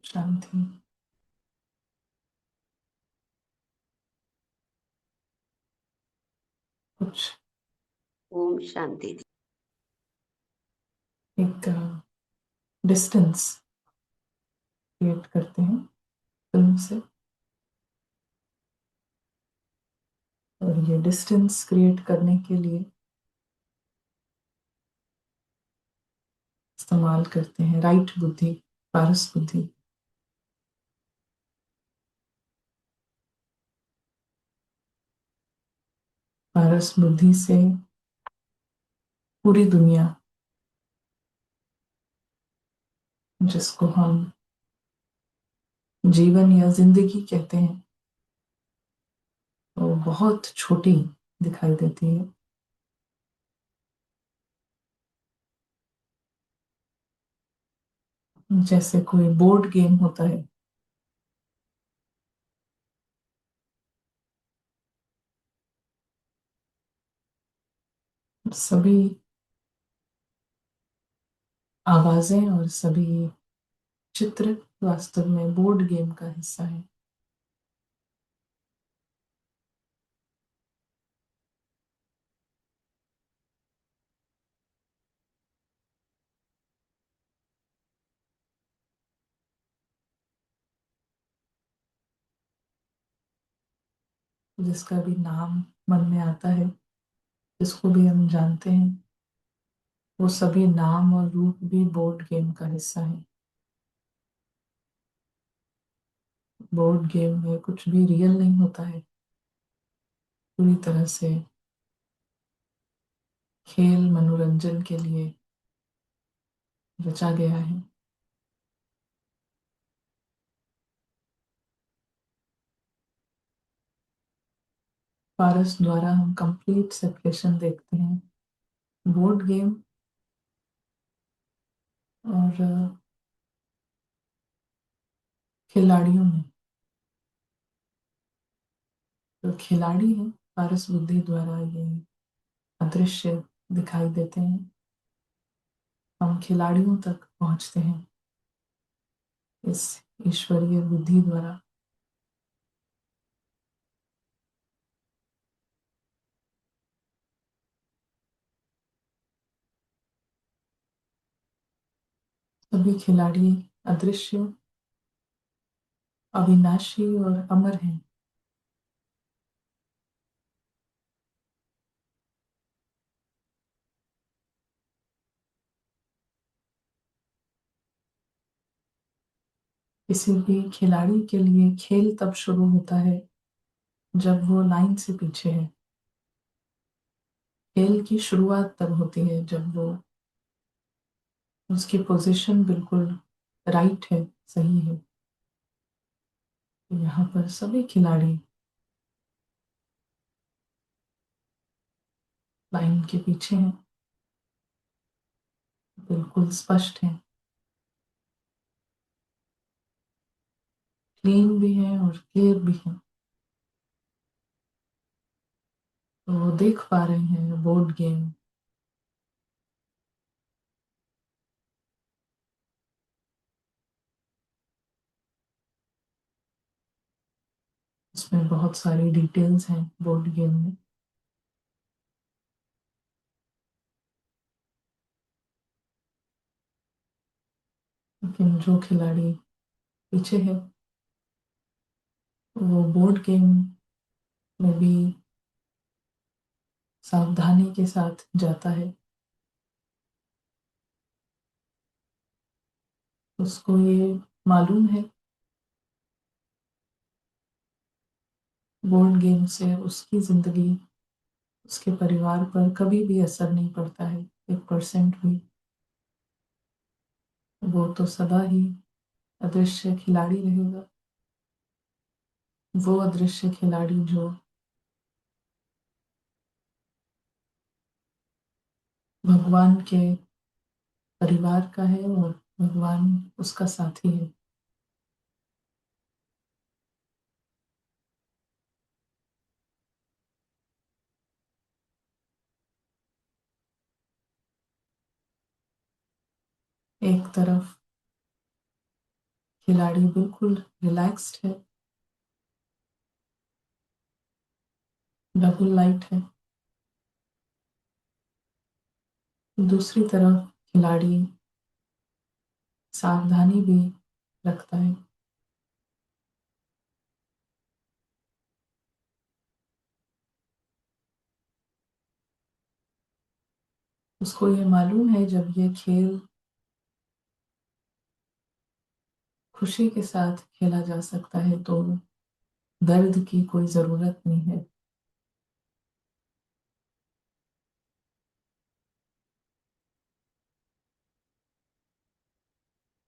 शांति। कुछ ओम शांति। एक distance create करते हैं फिल्म से। और ये डिस्टेंस क्रिएट करने के लिए इस्तेमाल करते हैं राइट बुद्धि, पारस बुद्धि। पारस बुद्धि से पूरी दुनिया, जिसको हम जीवन या जिंदगी कहते हैं, वो बहुत छोटी दिखाई देती है। जैसे कोई बोर्ड गेम होता है, सभी आवाजें और सभी चित्र वास्तव में बोर्ड गेम का हिस्सा है। जिसका भी नाम मन में आता है, जिसको भी हम जानते हैं, वो सभी नाम और रूप भी बोर्ड गेम का हिस्सा है। बोर्ड गेम में कुछ भी रियल नहीं होता है, पूरी तरह से खेल मनोरंजन के लिए रचा गया है। पारस द्वारा हम कंप्लीट सेपरेशन देखते हैं बोर्ड गेम और खिलाड़ियों में। जो खिलाड़ी हैं, पारस बुद्धि द्वारा ये अदृश्य दिखाई देते हैं। हम खिलाड़ियों तक पहुंचते हैं इस ईश्वरीय बुद्धि द्वारा। सभी खिलाड़ी अदृश्य, अविनाशी और अमर हैं। किसी भी खिलाड़ी के लिए खेल तब शुरू होता है जब वो लाइन से पीछे है। खेल की शुरुआत तब होती है जब वो, उसकी पोजीशन बिल्कुल राइट है, सही है। यहाँ पर सभी खिलाड़ी लाइन के पीछे हैं, बिल्कुल स्पष्ट हैं, क्लीन भी हैं और क्लियर भी हैं। तो वो देख पा रहे हैं बोर्ड गेम। इसमें बहुत सारी डिटेल्स हैं बोर्ड गेम में। लेकिन जो खिलाड़ी पीछे है, वो बोर्ड गेम में भी सावधानी के साथ जाता है। उसको ये मालूम है, बोर्ड गेम से उसकी जिंदगी, उसके परिवार पर कभी भी असर नहीं पड़ता है, 1% भी। वो तो सदा ही अदृश्य खिलाड़ी रहेगा। वो अदृश्य खिलाड़ी जो भगवान के परिवार का है और भगवान उसका साथी है। एक तरफ खिलाड़ी बिल्कुल रिलैक्स्ड है, डबल लाइट है। दूसरी तरफ खिलाड़ी सावधानी भी रखता है। उसको ये मालूम है जब ये खेल खुशी के साथ खेला जा सकता है तो दर्द की कोई जरूरत नहीं है।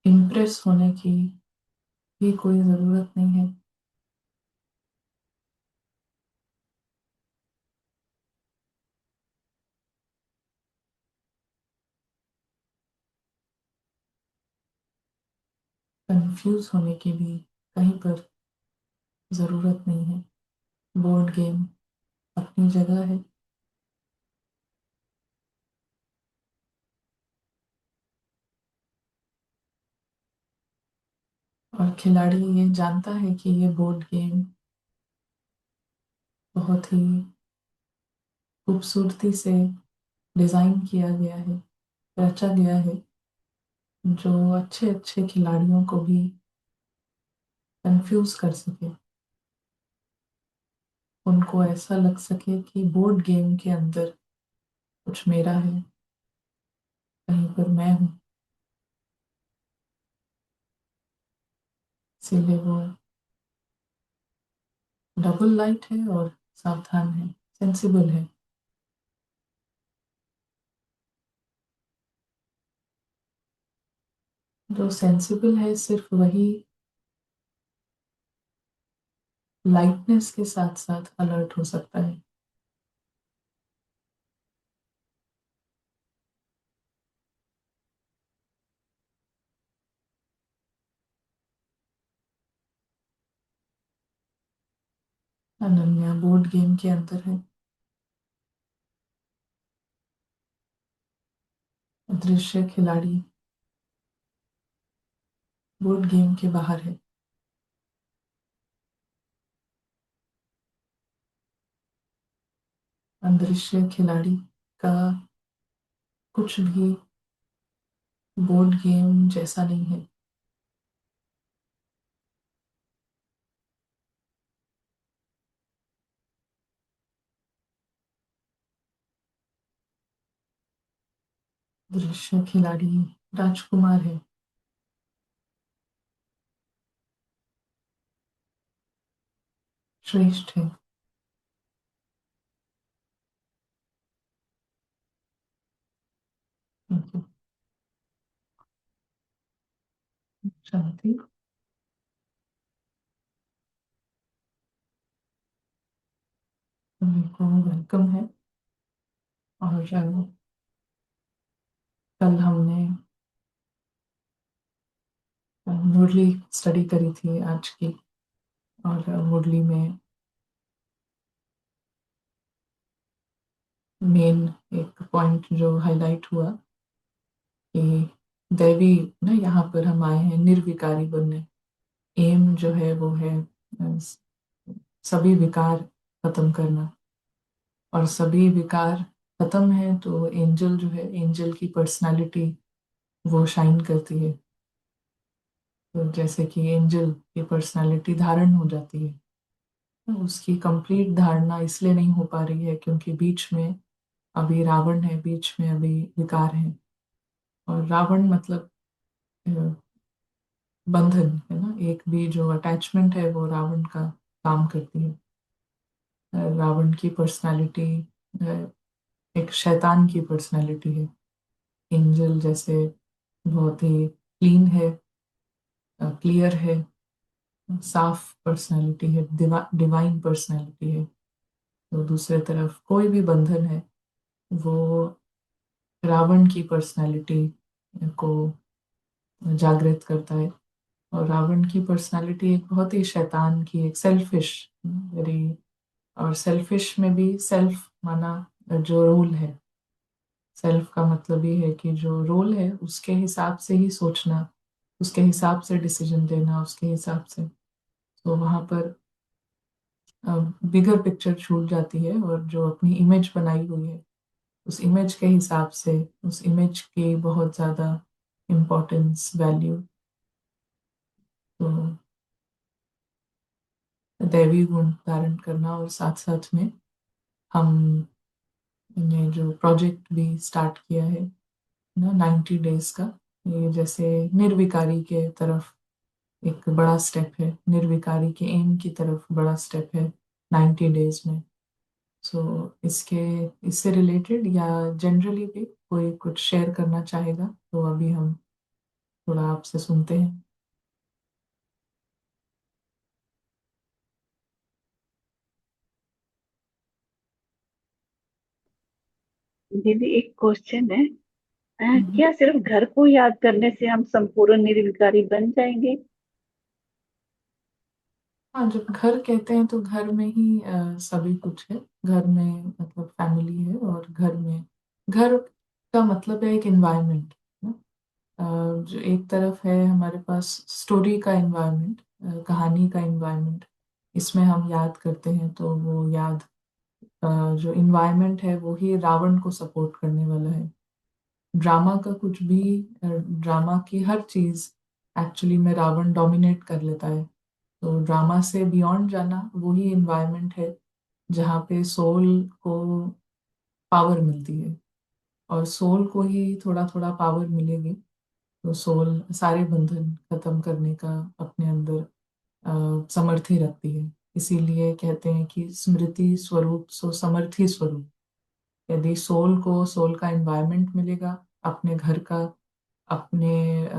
इम्प्रेस होने की भी कोई जरूरत नहीं है। कंफ्यूज होने की भी कहीं पर जरूरत नहीं है। बोर्ड गेम अपनी जगह है और खिलाड़ी ये जानता है कि ये बोर्ड गेम बहुत ही खूबसूरती से डिजाइन किया गया है, रचा गया है, जो अच्छे अच्छे खिलाड़ियों को भी कंफ्यूज कर सके। उनको ऐसा लग सके कि बोर्ड गेम के अंदर कुछ मेरा है, कहीं पर मैं हूँ। इसीलिए वो डबल लाइट है और सावधान है, सेंसिबल है। जो सेंसिबल है सिर्फ वही लाइटनेस के साथ साथ अलर्ट हो सकता है। अनन्या बोर्ड गेम के अंदर है, अदृश्य खिलाड़ी बोर्ड गेम के बाहर है। अदृश्य खिलाड़ी का कुछ भी बोर्ड गेम जैसा नहीं है। दृश्य खिलाड़ी राजकुमार है। श्रेष्ठ है। Thank you। शांति। सभी को वेलकम है। और कल हमने मुरली स्टडी करी थी आज की। और मुरली में मेन एक पॉइंट जो हाईलाइट हुआ कि दैवी ना, यहाँ पर हम आए हैं निर्विकारी बनने। एम जो है वो है सभी विकार खत्म करना। और सभी विकार खत्म है तो एंजल जो है, एंजल की पर्सनालिटी वो शाइन करती है। तो जैसे कि एंजल की पर्सनालिटी धारण हो जाती है। तो उसकी कंप्लीट धारणा इसलिए नहीं हो पा रही है क्योंकि बीच में अभी रावण है, बीच में अभी विकार है। और रावण मतलब अ, बंधन है ना, एक भी जो अटैचमेंट है वो रावण का काम करती है। रावण की पर्सनालिटी एक शैतान की पर्सनालिटी है। एंजल जैसे बहुत ही क्लीन है, क्लियर है, साफ पर्सनालिटी है, डिवाइन पर्सनालिटी है। तो दूसरे तरफ कोई भी बंधन है वो रावण की पर्सनालिटी को जागृत करता है। और रावण की पर्सनालिटी एक बहुत ही शैतान की, एक सेल्फिश वेरी। और सेल्फिश में भी सेल्फ माना जो रोल है। सेल्फ का मतलब ये है कि जो रोल है उसके हिसाब से ही सोचना, उसके हिसाब से डिसीजन लेना, उसके हिसाब से। तो वहां पर बिगर पिक्चर छूट जाती है, और जो अपनी इमेज बनाई हुई है उस इमेज के हिसाब से, उस इमेज की बहुत ज़्यादा इम्पोर्टेंस, वैल्यू। तो दैवी गुण धारण करना, और साथ साथ में हम ने जो प्रोजेक्ट भी स्टार्ट किया है ना, 90 डेज का, ये जैसे निर्विकारी के तरफ एक बड़ा स्टेप है, निर्विकारी के एम की तरफ बड़ा स्टेप है 90 डेज में। सो इसके इससे रिलेटेड या जनरली भी कोई कुछ शेयर करना चाहेगा तो अभी हम थोड़ा आपसे सुनते हैं। दीदी, एक क्वेश्चन है। हम्म। क्या सिर्फ घर को याद करने से हम संपूर्ण निर्विकारी बन जाएंगे? हाँ, जब घर कहते हैं तो घर में ही सभी कुछ है। घर में मतलब फैमिली है, और घर में, घर का मतलब है एक एनवायरनमेंट। जो एक तरफ है हमारे पास स्टोरी का एनवायरनमेंट, कहानी का एनवायरनमेंट, इसमें हम याद करते हैं तो वो याद, जो इन्वायरमेंट है वो ही रावण को सपोर्ट करने वाला है। ड्रामा का कुछ भी, ड्रामा की हर चीज एक्चुअली में रावण डोमिनेट कर लेता है। तो ड्रामा से बियॉन्ड जाना वही इन्वायरमेंट है जहाँ पे सोल को पावर मिलती है, और सोल को ही थोड़ा थोड़ा पावर मिलेगी तो सोल सारे बंधन खत्म करने का अपने अंदर समर्थी रखती है। इसीलिए कहते हैं कि स्मृति स्वरूप सो समर्थी स्वरूप। यदि सोल को सोल का एनवायरनमेंट मिलेगा, अपने घर का, अपने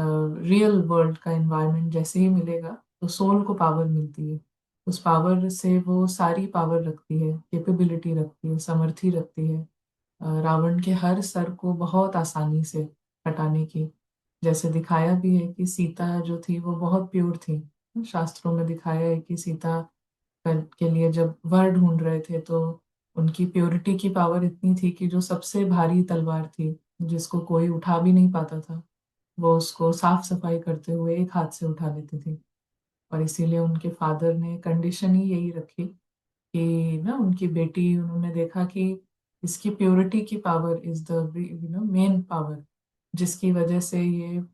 रियल वर्ल्ड का एनवायरनमेंट जैसे ही मिलेगा, तो सोल को पावर मिलती है। उस पावर से वो सारी पावर रखती है, कैपेबिलिटी रखती है, समर्थी रखती है रावण के हर सर को बहुत आसानी से हटाने की। जैसे दिखाया भी है कि सीता जो थी वो बहुत प्योर थी। शास्त्रों में दिखाया है कि सीता के लिए जब वर ढूंढ रहे थे तो उनकी प्योरिटी की पावर इतनी थी कि जो सबसे भारी तलवार थी, जिसको कोई उठा भी नहीं पाता था, वो उसको साफ सफाई करते हुए एक हाथ से उठा लेती थी। और इसीलिए उनके फादर ने कंडीशन ही यही रखी कि ना, उनकी बेटी, उन्होंने देखा कि इसकी प्योरिटी की power is the main power, जिसकी वजह से ये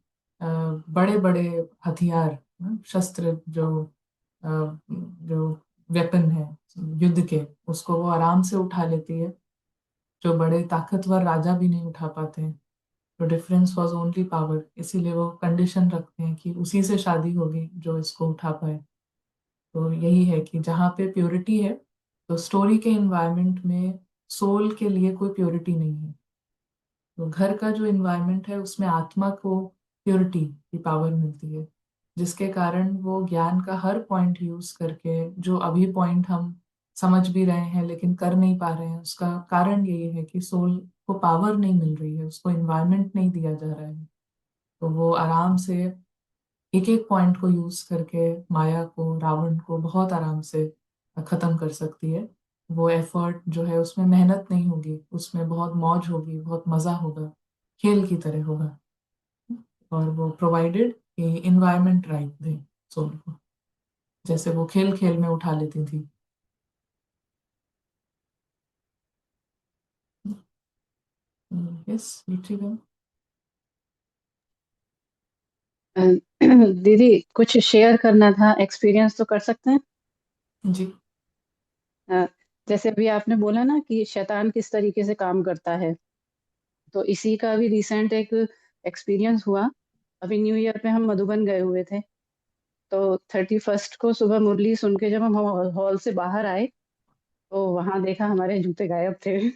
बड़े बड़े हथियार, शस्त्र, जो वेपन है युद्ध के, उसको वो आराम से उठा लेती है, जो बड़े ताकतवर राजा भी नहीं उठा पाते हैं। तो डिफरेंस वाज ओनली पावर। इसीलिए वो कंडीशन रखते हैं कि उसी से शादी होगी जो इसको उठा पाए। तो यही है कि जहाँ पे प्योरिटी है, तो स्टोरी के इन्वायरमेंट में सोल के लिए कोई प्योरिटी नहीं है। तो घर का जो इन्वायरमेंट है उसमें आत्मा को प्योरिटी की पावर मिलती है, जिसके कारण वो ज्ञान का हर पॉइंट यूज करके, जो अभी पॉइंट हम समझ भी रहे हैं लेकिन कर नहीं पा रहे हैं, उसका कारण यही है कि सोल को पावर नहीं मिल रही है, उसको इन्वायरमेंट नहीं दिया जा रहा है। तो वो आराम से एक एक पॉइंट को यूज करके माया को, रावण को बहुत आराम से खत्म कर सकती है। वो एफर्ट जो है उसमें मेहनत नहीं होगी, उसमें बहुत मौज होगी, बहुत मजा होगा, खेल की तरह होगा। और वो प्रोवाइडेड कि इन्वायरमेंट राइट दे सोल को, जैसे वो खेल खेल में उठा लेती थी। यस, रुचि मैम। अ, दीदी, कुछ शेयर करना था, एक्सपीरियंस तो कर सकते हैं। जी। अ, जैसे अभी आपने बोला ना कि शैतान किस तरीके से काम करता है, तो इसी का भी रिसेंट एक एक्सपीरियंस हुआ। अभी न्यू ईयर पे हम मधुबन गए हुए थे, तो 31st को सुबह मुरली सुन के जब हम हॉल से बाहर आए, तो वहां देखा हमारे जूते गायब थे।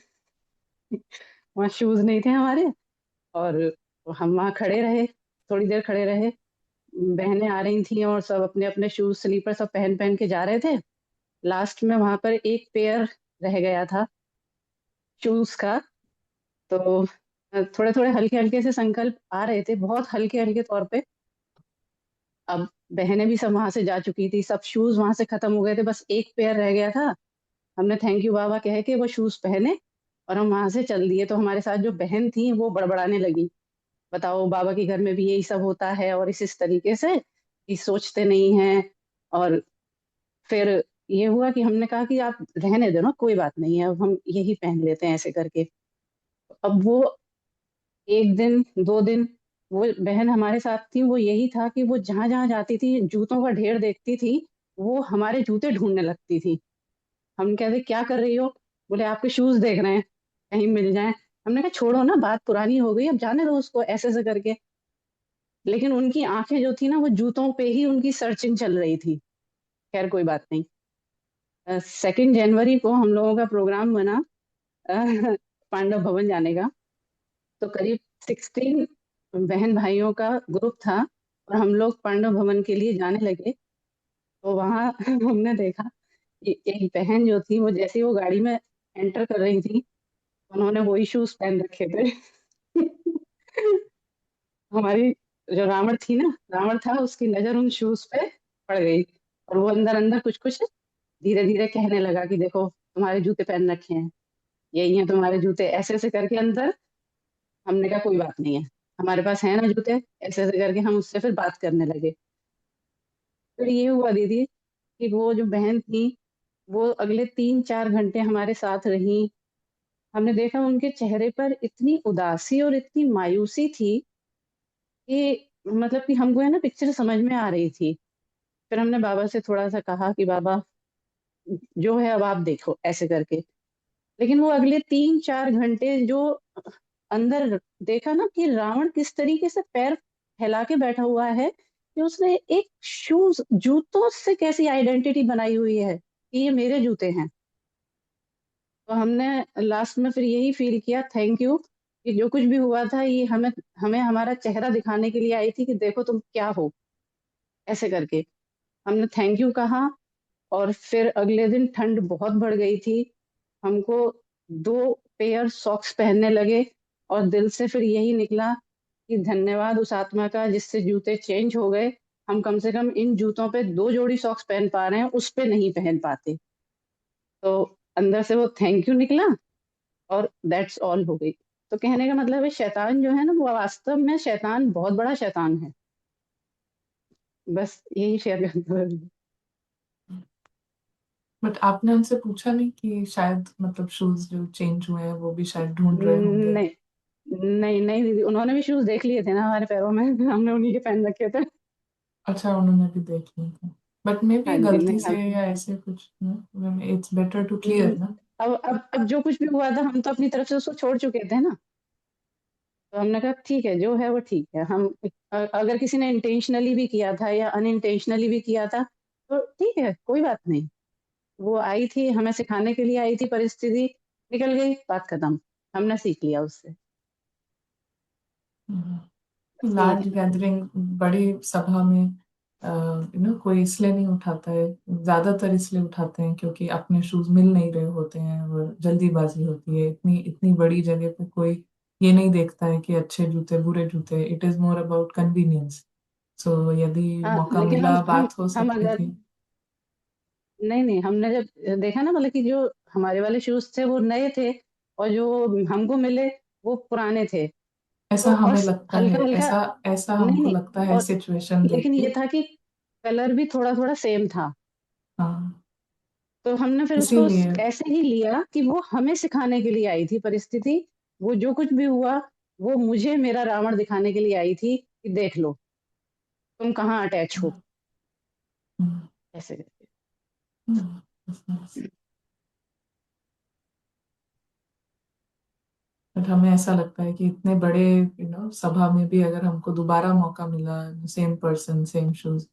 वहाँ शूज नहीं थे हमारे। और हम वहाँ खड़े रहे, थोड़ी देर खड़े रहे। बहनें आ रही थी और सब अपने अपने शूज स्लीपर सब पहन पहन के जा रहे थे। लास्ट में वहां पर एक पेयर रह गया था शूज का। तो थोड़े थोड़े हल्के हल्के से संकल्प आ रहे थे, बहुत हल्के हल्के तौर पे। अब बहनें भी सब वहां से जा चुकी थी, सब शूज वहां से खत्म हो गए थे, बस एक पेयर रह गया था। हमने थैंक यू बाबा कह के वो शूज पहने और हम वहां से चल दिए। तो हमारे साथ जो बहन थी वो बड़बड़ाने लगी बताओ बाबा के घर में भी यही सब होता है और इस तरीके से कि सोचते नहीं हैं। और फिर ये हुआ कि हमने कहा कि आप रहने दो ना, कोई बात नहीं है, अब हम यही पहन लेते हैं ऐसे करके। अब वो एक दिन 2 दिन वो बहन हमारे साथ थी, वो यही था कि वो जहां जहां जाती थी जूतों का ढेर देखती थी, वो हमारे जूते ढूंढने लगती थी। हम कहते क्या कर रही हो? बोले आपके शूज देख रहे हैं, कहीं मिल जाए। हमने कहा छोड़ो ना, बात पुरानी हो गई, अब जाने दो उसको, ऐसे ऐसे करके। लेकिन उनकी आंखें जो थी ना, वो जूतों पे ही उनकी सर्चिंग चल रही थी। खैर कोई बात नहीं। 2 जनवरी को हम लोगों का प्रोग्राम बना अ, पांडव भवन जाने का। तो करीब 16 बहन भाइयों का ग्रुप था और हम लोग पांडव भवन के लिए जाने लगे। तो वहां हमने देखा कि एक बहन जो थी, वो जैसे ही वो गाड़ी में एंटर कर रही थी, उन्होंने वही शूज पहन रखे थे। हमारी जो रावण थी ना, रावण था, उसकी नजर उन शूज पे पड़ गई। और वो अंदर अंदर कुछ कुछ धीरे धीरे कहने लगा कि देखो तुम्हारे जूते पहन रखे हैं, यही हैं तुम्हारे जूते, ऐसे ऐसे करके अंदर। हमने कहा कोई बात नहीं है, हमारे पास है ना जूते, ऐसे ऐसे करके हम उससे फिर बात करने लगे। फिर ये हुआ दीदी कि वो जो बहन थी, वो अगले 3-4 घंटे हमारे साथ रही। हमने देखा उनके चेहरे पर इतनी उदासी और इतनी मायूसी थी कि मतलब कि हमको है ना पिक्चर समझ में आ रही थी। फिर हमने बाबा से थोड़ा सा कहा कि बाबा जो है अब आप देखो, ऐसे करके। लेकिन वो अगले 3-4 घंटे जो अंदर देखा ना कि रावण किस तरीके से पैर फैला के बैठा हुआ है, कि उसने एक शूज जूतों से कैसी आइडेंटिटी बनाई हुई है कि ये मेरे जूते हैं। तो हमने लास्ट में फिर यही फील किया, थैंक यू, कि जो कुछ भी हुआ था ये हमें हमें हमारा चेहरा दिखाने के लिए आई थी कि देखो तुम क्या हो, ऐसे करके। हमने थैंक यू कहा। और फिर अगले दिन ठंड बहुत बढ़ गई थी। हमको 2 पेयर सॉक्स पहनने लगे। और दिल से फिर यही निकला कि धन्यवाद उस आत्मा का जिससे जूते चेंज हो गए। हम कम से कम इन जूतों पे 2 जोड़ी सॉक्स पहन पा रहे हैं, उस पे नहीं पहन पाते। तो अंदर से वो थैंक यू निकला और दैट्स ऑल हो गई। तो कहने का मतलब है, शैतान जो है ना, वो वास्तव में शैतान बहुत बड़ा शैतान है। बस यही शेयर करना था। बट आपने उनसे पूछा नहीं कि शायद मतलब शूज जो चेंज हुए हैं वो भी शायद ढूंढ रहे होंगे? नहीं नहीं नहीं दीदी, उन्होंने भी शूज देख लिए थे ना हमारे पैरों में। हमने उन्हीं के पहन रखे थे। अच्छा, उन्होंने भी देख लिया था। बट मे हाँ बी जी, गलती नहीं से या ऐसे कुछ, इट्स बेटर टू क्लियर ना। अब जो कुछ भी हुआ था हम तो अपनी तरफ से उसको छोड़ चुके थे ना। तो हमने कहा ठीक है, जो है वो ठीक है। हम अगर किसी ने इंटेंशनली भी किया था या अनइंटेंशनली भी किया था तो ठीक है, कोई बात नहीं। वो आई थी हमें सिखाने के लिए, आई थी परिस्थिति, निकल गई, बात खत्म। हमने सीख लिया उससे। बस यही लार्ज कहना था। गैदरिंग, बड़ी सभा में कोई इसलिए नहीं उठाता है। ज्यादातर इसलिए उठाते हैं क्योंकि अपने शूज मिल नहीं रहे होते हैं और जल्दीबाजी होती है। इतनी इतनी बड़ी जगह पे कोई ये नहीं देखता है कि अच्छे जूते बुरे जूते। It is more about convenience. So यदि हाँ मौका लेकिन मिला, हम बात हो हम सकती अगर थी। नहीं नहीं, हमने जब देखा ना, मतलब कि जो हमारे वाले शूज थे वो नए थे और जो हमको मिले वो पुराने थे। ऐसा तो और हमें लगता है, हल्का हल्का। ऐसा ऐसा नहीं हमको नहीं, लगता है और सिचुएशन देख लेकिन के। ये था कि कलर भी थोड़ा थोड़ा सेम था। हाँ, तो हमने फिर उसको इसीलिए। ऐसे ही लिया कि वो हमें सिखाने के लिए आई थी परिस्थिति। वो जो कुछ भी हुआ, वो मुझे मेरा रावण दिखाने के लिए आई थी कि देख लो तुम कहाँ अटैच हो, हम्म, ऐसे करके। हम्म, बट हमें ऐसा लगता है कि इतने बड़े सभा में भी अगर हमको दोबारा मौका मिला, same person same shoes,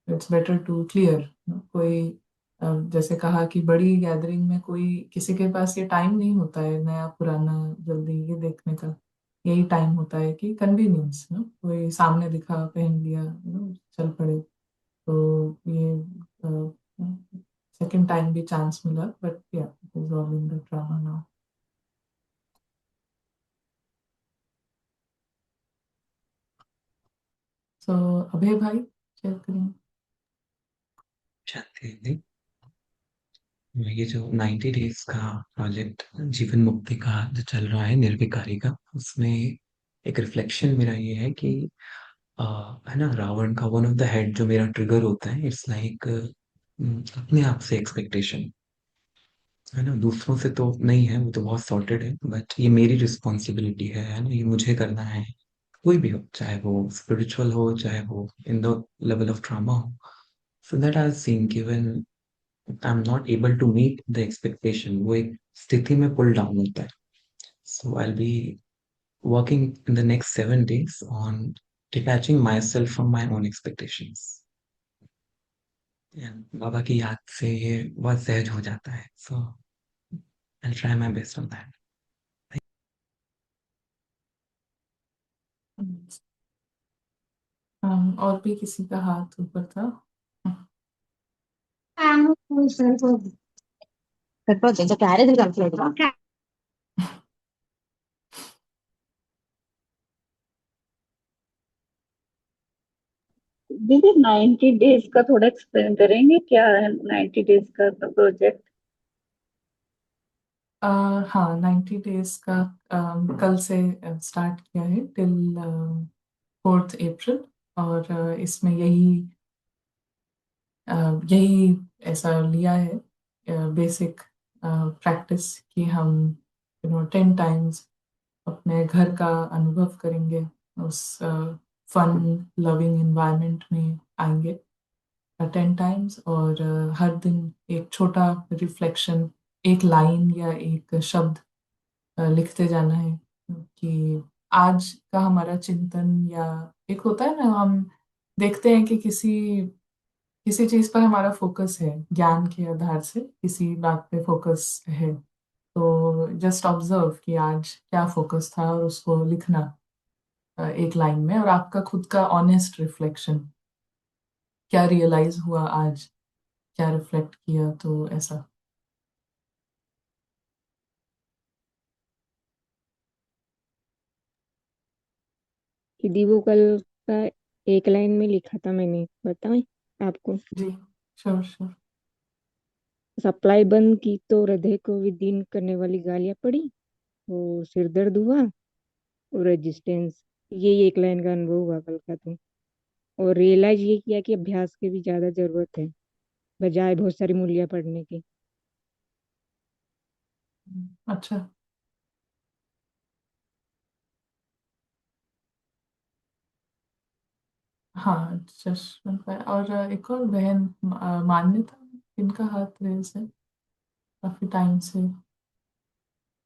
it's better to clear. कोई जैसे कहा कि बड़ी गैदरिंग में कोई किसी के पास ये टाइम नहीं होता है नया पुराना जल्दी ये देखने का। यही टाइम होता है कि कन्वीनियंस, कोई सामने दिखा पहन लिया, चल पड़े। तो ये सेकंड टाइम भी चांस मिला, बट या it is all in the drama now. तो अभय भाई शेयर करेंगे। चाहते हैं ये जो 90 डेज का प्रोजेक्ट जीवन मुक्ति का जो चल रहा है निर्विकारी का, उसमें एक रिफ्लेक्शन मेरा ये है कि है ना, रावण का वन ऑफ द हेड जो मेरा ट्रिगर होता है, इट्स लाइक अपने आप से एक्सपेक्टेशन, है ना, दूसरों से तो नहीं है, वो तो बहुत सॉर्टेड है, बट ये मेरी रिस्पॉन्सिबिलिटी है ना, ये मुझे करना है। कोई भी हो, चाहे वो स्पिरिचुअल हो, चाहे वो in the level of drama हो। सो दैट आई सीन कि when I am not able to meet the expectation, वो एक स्थिति में पुल डाउन होता है। So I be working in the next 7 days on detaching myself from my own expectations. बाबा की याद से ये बहुत सहज हो जाता है, so I try my best on that. और भी किसी का हाथ ऊपर था? दीदी 90 डेज का थोड़ा एक्सप्लेन करेंगे, क्या है 90 डेज का प्रोजेक्ट? हाँ, 90 डेज का कल से स्टार्ट किया है टिल 4 अप्रैल। और इसमें यही ऐसा लिया है बेसिक प्रैक्टिस कि हम 10 टाइम्स अपने घर का अनुभव करेंगे, उस फन लविंग एनवायरनमेंट में आएंगे 10 टाइम्स। और हर दिन एक छोटा रिफ्लेक्शन, एक लाइन या एक शब्द लिखते जाना है कि आज का हमारा चिंतन, या एक होता है ना, हम देखते हैं कि किसी किसी चीज पर हमारा फोकस है, ज्ञान के आधार से किसी बात पे फोकस है, तो जस्ट ऑब्जर्व कि आज क्या फोकस था और उसको लिखना एक लाइन में। और आपका खुद का ऑनेस्ट रिफ्लेक्शन, क्या रियलाइज हुआ आज, क्या रिफ्लेक्ट किया, तो ऐसा। दीदी वो कल का एक लाइन में लिखा था मैंने, बताएं आपको? जी, श्योर श्योर। सप्लाई बंद की तो हृदय को विदीन करने वाली गालियां पड़ी, वो सिर दर्द हुआ और रेजिस्टेंस, ये एक लाइन का अनुभव हुआ कल का तो। और रियलाइज ये किया कि अभ्यास की भी ज्यादा जरूरत है, बजाय बहुत सारी मूल्य पढ़ने की। अच्छा। हाँ, जसवंत भाई और एक और बहन मान्यता, इनका हाथ रेस है काफी टाइम से।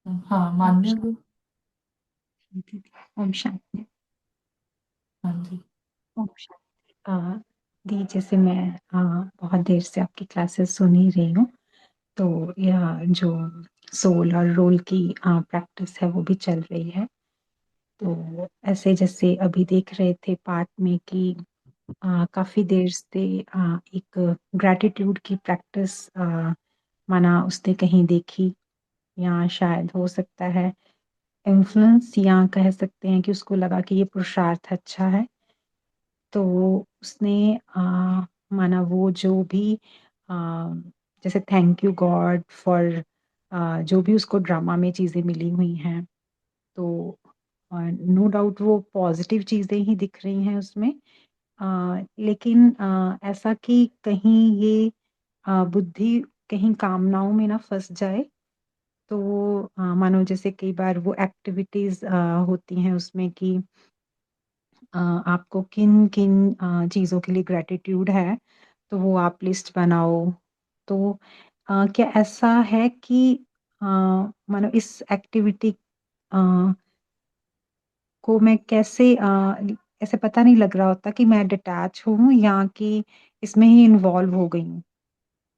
हाँ, ओम मान्य भी। शांति। ओम शांति। हाँ जी। ओम शांति। दी, जैसे मैं बहुत देर से आपकी क्लासेस सुन ही रही हूँ, तो यह जो सोल और रोल की प्रैक्टिस है वो भी चल रही है। तो ऐसे जैसे अभी देख रहे थे पाठ में कि काफी देर से एक ग्रैटिट्यूड की प्रैक्टिस माना उसने कहीं देखी, या शायद हो सकता है इन्फ्लुएंस, या कह सकते हैं कि उसको लगा कि ये पुरुषार्थ अच्छा है, तो उसने माना वो जो भी जैसे थैंक यू गॉड फॉर जो भी उसको ड्रामा में चीज़ें मिली हुई हैं, तो नो डाउट वो पॉजिटिव चीज़ें ही दिख रही हैं उसमें। लेकिन ऐसा कि कहीं ये बुद्धि कहीं कामनाओं में ना फंस जाए, तो मानो जैसे कई बार वो एक्टिविटीज होती हैं उसमें कि आपको किन किन चीज़ों के लिए ग्रेटिट्यूड है, तो वो आप लिस्ट बनाओ। तो क्या ऐसा है कि मानो इस एक्टिविटी को मैं कैसे ऐसे पता नहीं लग रहा होता कि मैं डिटैच हूँ या कि इसमें ही इन्वॉल्व हो गई हूँ।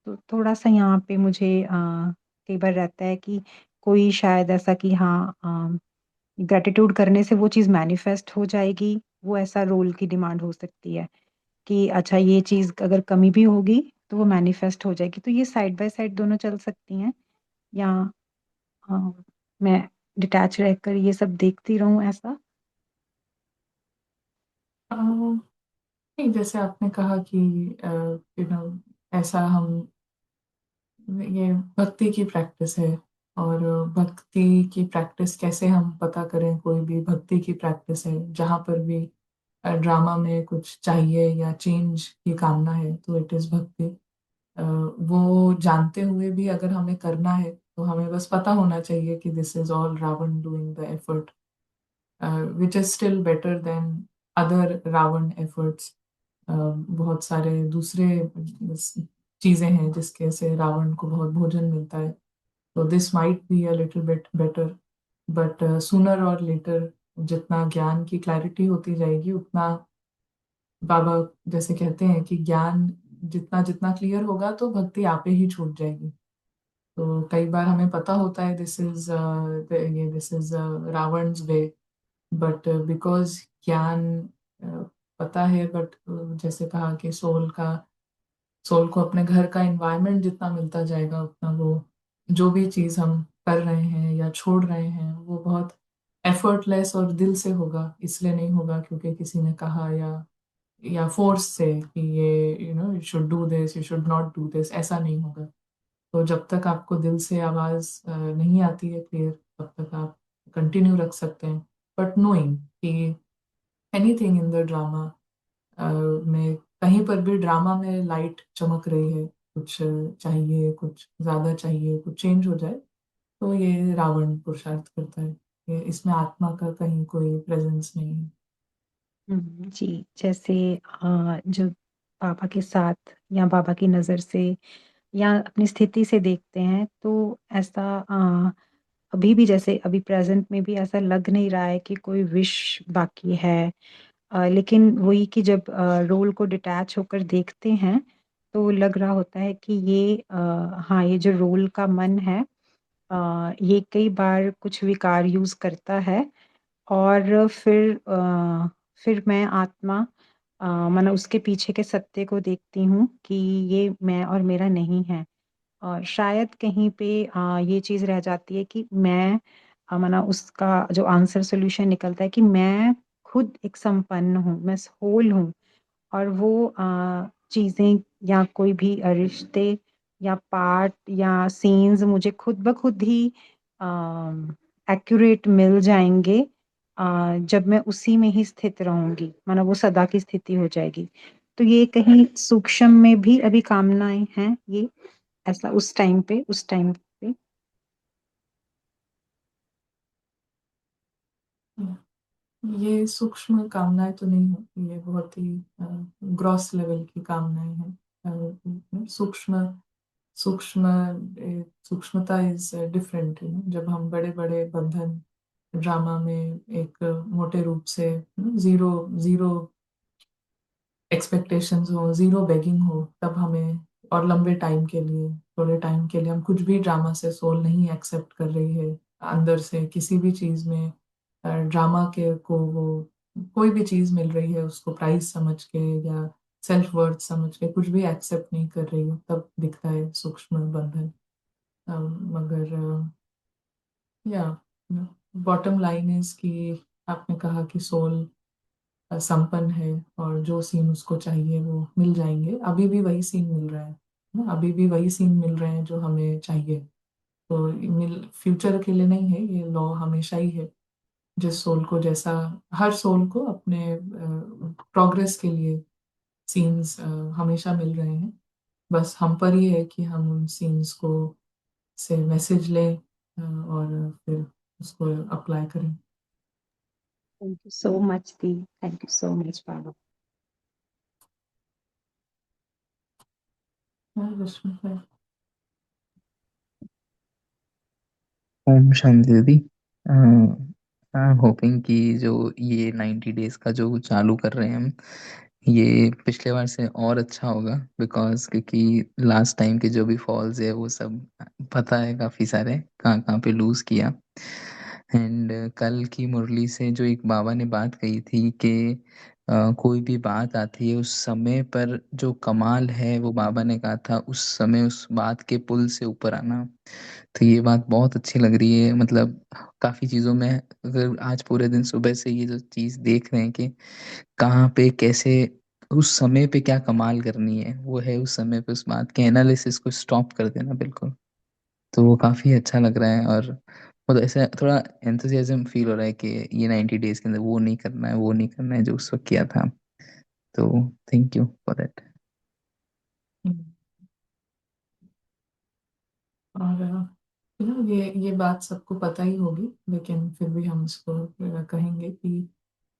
तो थोड़ा-सा यहाँ पे मुझे कई बार रहता है कि कोई शायद ऐसा कि हाँ ग्रैटिट्यूड करने से वो चीज़ मैनिफेस्ट हो जाएगी, वो ऐसा रोल की डिमांड हो सकती है कि अच्छा ये चीज़ अगर कमी भी होगी तो वो मैनिफेस्ट हो जाएगी। तो ये साइड बाय साइड दोनों चल सकती हैं, या अ, मैं डिटैच रहकर ये सब देखती रहूँ ऐसा? नहीं, जैसे आपने कहा कि ऐसा हम, ये भक्ति की प्रैक्टिस है और भक्ति की प्रैक्टिस कैसे हम पता करें कोई भी भक्ति की प्रैक्टिस है जहाँ पर भी ड्रामा में कुछ चाहिए या चेंज की कामना है तो इट इज़ भक्ति। वो जानते हुए भी अगर हमें करना है तो हमें बस पता होना चाहिए कि this is all Ravan doing the effort, which is still better than other Ravan efforts. बहुत सारे दूसरे चीजें हैं जिसके से रावण को बहुत भोजन मिलता है, तो this might be a little bit better, but sooner और लेटर जितना ज्ञान की क्लैरिटी होती जाएगी उतना, बाबा जैसे कहते हैं कि ज्ञान जितना जितना क्लियर होगा तो भक्ति आपे ही छूट जाएगी। तो कई बार हमें पता होता है this is Ravan's way, but because ज्ञान uh, पता है, बट जैसे कहा कि सोल को अपने घर का एनवायरनमेंट जितना मिलता जाएगा उतना वो जो भी चीज हम कर रहे हैं या छोड़ रहे हैं वो बहुत एफर्टलेस और दिल से होगा, इसलिए नहीं होगा क्योंकि किसी ने कहा या फोर्स से कि ये you should do this, you should not do this, ऐसा नहीं होगा। तो जब तक आपको दिल से आवाज नहीं आती है क्लियर तब तक आप कंटिन्यू रख सकते हैं, बट नोइंग कि एनीथिंग इन द ड्रामा में कहीं पर भी ड्रामा में लाइट चमक रही है, कुछ चाहिए, कुछ ज्यादा चाहिए, कुछ चेंज हो जाए, तो ये रावण पुरुषार्थ करता है, ये इसमें आत्मा का कहीं कोई प्रेजेंस नहीं है। जी, जैसे जो बाबा के साथ या बाबा की नज़र से या अपनी स्थिति से देखते हैं तो ऐसा अभी भी जैसे अभी प्रेज़ेंट में भी ऐसा लग नहीं रहा है कि कोई विश बाकी है। लेकिन वही कि जब रोल को डिटैच होकर देखते हैं, तो लग रहा होता है कि ये हाँ, ये जो रोल का मन है ये कई बार कुछ विकार यूज़ करता है और फिर मैं आत्मा मानो उसके पीछे के सत्य को देखती हूँ कि ये मैं और मेरा नहीं है। और शायद कहीं पे ये चीज़ रह जाती है कि मैं माना उसका जो आंसर सॉल्यूशन निकलता है कि मैं खुद एक संपन्न हूँ, मैं होल हूँ और वो चीज़ें या कोई भी रिश्ते या पार्ट या सीन्स मुझे खुद ब खुद ही एक्यूरेट मिल जाएँगे जब मैं उसी में ही स्थित रहूँगी, मानो वो सदा की स्थिति हो जाएगी। तो ये कहीं सूक्ष्म में भी अभी कामनाएँ हैं ये, ऐसा उस टाइम पे? ये सूक्ष्म कामनाएं तो नहीं है, ये बहुत ही ग्रॉस लेवल की कामनाएं हैं। सूक्ष्म सूक्ष्म सूक्ष्मता इज डिफरेंट, जब हम बड़े बड़े बंधन ड्रामा में एक मोटे रूप से जीरो जीरो एक्सपेक्टेशंस हो, जीरो बेगिंग हो, तब हमें और लंबे टाइम के लिए, थोड़े टाइम के लिए हम कुछ भी ड्रामा से सोल नहीं एक्सेप्ट कर रही है अंदर से, किसी भी चीज में ड्रामा के को वो कोई भी चीज मिल रही है उसको प्राइस समझ के या सेल्फ वर्थ समझ के कुछ भी एक्सेप्ट नहीं कर रही है, तब दिखता है सूक्ष्म बंधन। मगर या बॉटम लाइन इज कि आपने कहा कि सोल संपन्न है और जो सीन उसको चाहिए वो मिल जाएंगे, अभी भी वही सीन मिल रहा है ना, अभी भी वही सीन मिल रहे हैं जो हमें चाहिए। तो मिल फ्यूचर के लिए नहीं है, ये लॉ हमेशा ही है। जिस सोल को जैसा, हर सोल को अपने प्रोग्रेस के लिए सीन्स हमेशा मिल रहे हैं, बस हम पर ही है कि हम उन सीन्स को से मैसेज लें और फिर उसको अप्लाई करें। थैंक यू सो मच दी, थैंक यू सो मच बाबा। हाँ, विष्णु है। ओम शांति दीदी। आई एम होपिंग कि जो ये 90 डेज का जो चालू कर रहे हैं हम, ये पिछले बार से और अच्छा होगा, बिकॉज क्योंकि लास्ट टाइम के जो भी फॉल्स है वो सब पता है, काफी सारे कहाँ कहाँ पे लूज किया। एंड कल की मुरली से जो एक बाबा ने बात कही थी कि कोई भी बात आती है उस समय पर जो कमाल है, वो बाबा ने कहा था उस समय उस बात के पुल से ऊपर आना। तो ये बात बहुत अच्छी लग रही है, मतलब काफी चीजों में अगर आज पूरे दिन सुबह से ये जो चीज देख रहे हैं कि कहाँ पे कैसे उस समय पे क्या कमाल करनी है, वो है उस समय पे उस बात के एनालिसिस को स्टॉप कर देना बिल्कुल। तो वो काफ़ी अच्छा लग रहा है और मतलब ऐसा थोड़ा एंथुसियाज़्म फ़ील हो रहा है कि ये 90 डेज़ के अंदर वो नहीं करना है, वो नहीं करना है जो उस वक़्त किया था। तो थैंक यू फॉर दैट। हम्म। और ये बात सबको पता ही होगी, लेकिन फिर भी हम इसको कहेंगे कि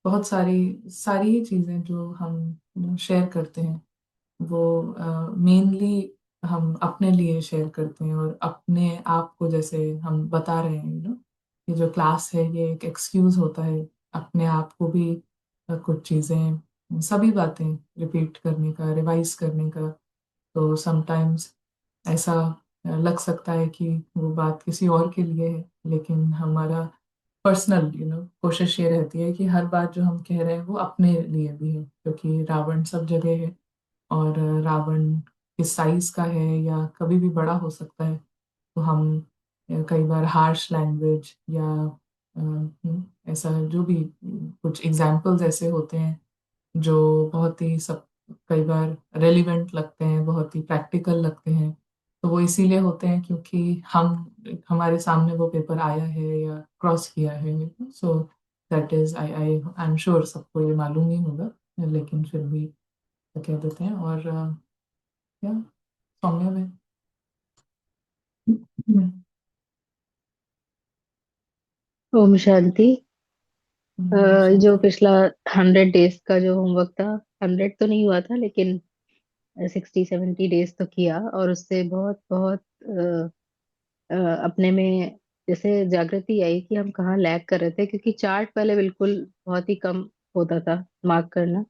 बहुत सारी सारी ही चीज़ें जो हम शेयर करते हैं वो मेनली हम अपने लिए शेयर करते हैं, और अपने आप को जैसे हम बता रहे हैं, ये जो क्लास है ये एक एक्सक्यूज होता है अपने आप को भी कुछ चीज़ें, सभी बातें रिपीट करने का, रिवाइज करने का। तो समटाइम्स ऐसा लग सकता है कि वो बात किसी और के लिए है, लेकिन हमारा पर्सनल कोशिश ये रहती है कि हर बात जो हम कह रहे हैं वो अपने लिए भी है, क्योंकि रावण सब जगह है, और रावण किस साइज का है या कभी भी बड़ा हो सकता है। तो हम कई बार हार्श लैंग्वेज या ऐसा जो भी कुछ एग्जाम्पल्स ऐसे होते हैं जो बहुत ही सब कई बार रेलिवेंट लगते हैं, बहुत ही प्रैक्टिकल लगते हैं। तो वो इसीलिए होते हैं क्योंकि हम हमारे सामने वो पेपर आया है या क्रॉस किया है। So that is I I am sure सबको ये मालूम ही होगा, लेकिन फिर भी तो कह देते हैं। और क्या सौम्या में। हम्म, ओम शांति। जो शांति। पिछला 100 डेज का जो होमवर्क था, 100 तो नहीं हुआ था लेकिन 60-70 डेज तो किया, और उससे बहुत बहुत अपने में जैसे जागृति आई कि हम कहाँ लैग कर रहे थे, क्योंकि चार्ट पहले बिल्कुल बहुत ही कम होता था मार्क करना।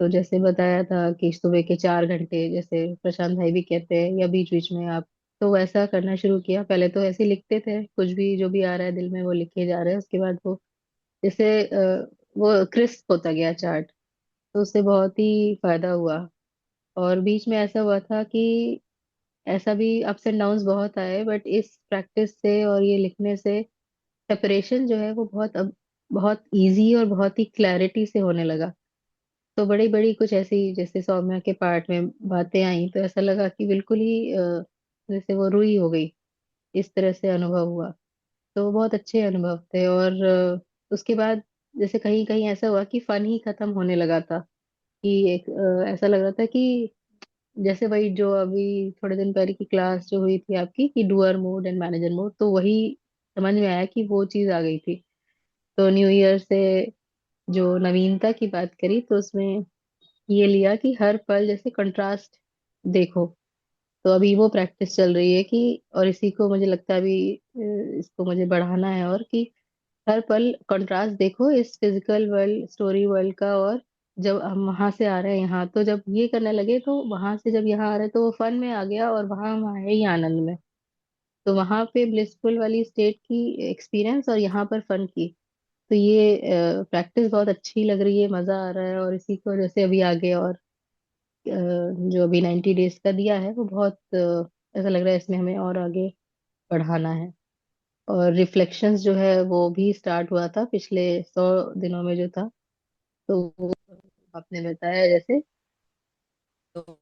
तो जैसे बताया था कि सुबह के 4 घंटे, जैसे प्रशांत भाई भी कहते हैं, या बीच बीच में आप, तो वैसा करना शुरू किया। पहले तो ऐसे ही लिखते थे, कुछ भी जो भी आ रहा है दिल में वो लिखे जा रहे हैं, उसके बाद वो जैसे वो क्रिस्प होता गया चार्ट। तो उससे बहुत ही फायदा हुआ। और बीच में ऐसा हुआ था कि ऐसा भी अप्स एंड डाउन्स बहुत आए, बट इस प्रैक्टिस से और ये लिखने से सेपरेशन जो है वो बहुत अब बहुत इजी और बहुत ही क्लैरिटी से होने लगा। तो बड़ी बड़ी कुछ ऐसी जैसे सौम्या के पार्ट में बातें आई, तो ऐसा लगा कि बिल्कुल ही जैसे वो रुई हो गई, इस तरह से अनुभव हुआ। तो बहुत अच्छे अनुभव थे। और उसके बाद जैसे कहीं कहीं ऐसा हुआ कि फन ही खत्म होने लगा था, कि एक ऐसा लग रहा था कि जैसे वही जो अभी थोड़े दिन पहले की क्लास जो हुई थी आपकी, कि doer mode and manager mode, तो वही समझ में आया कि वो चीज आ गई थी। तो न्यू ईयर से जो नवीनता की बात करी, तो उसमें ये लिया कि हर पल जैसे कंट्रास्ट देखो। तो अभी वो प्रैक्टिस चल रही है कि, और इसी को मुझे लगता है अभी इसको मुझे बढ़ाना है, और कि हर पल कंट्रास्ट देखो इस फिजिकल वर्ल्ड, स्टोरी वर्ल्ड का। और जब हम वहां से आ रहे हैं यहाँ, तो जब ये करने लगे, तो वहां से जब यहाँ आ रहे हैं तो वो फन में आ गया, और वहां हम आए ही आनंद में। तो वहां पे ब्लिसफुल वाली स्टेट की एक्सपीरियंस, और यहाँ पर फन की। तो ये प्रैक्टिस बहुत अच्छी लग रही है, मजा आ रहा है। और इसी को जैसे अभी आगे और जो अभी 90 डेज का दिया है, वो बहुत ऐसा लग रहा है इसमें हमें और आगे बढ़ाना है। और रिफ्लेक्शंस जो है वो भी स्टार्ट हुआ था पिछले 100 दिनों में जो था। तो वो आपने बताया जैसे, तो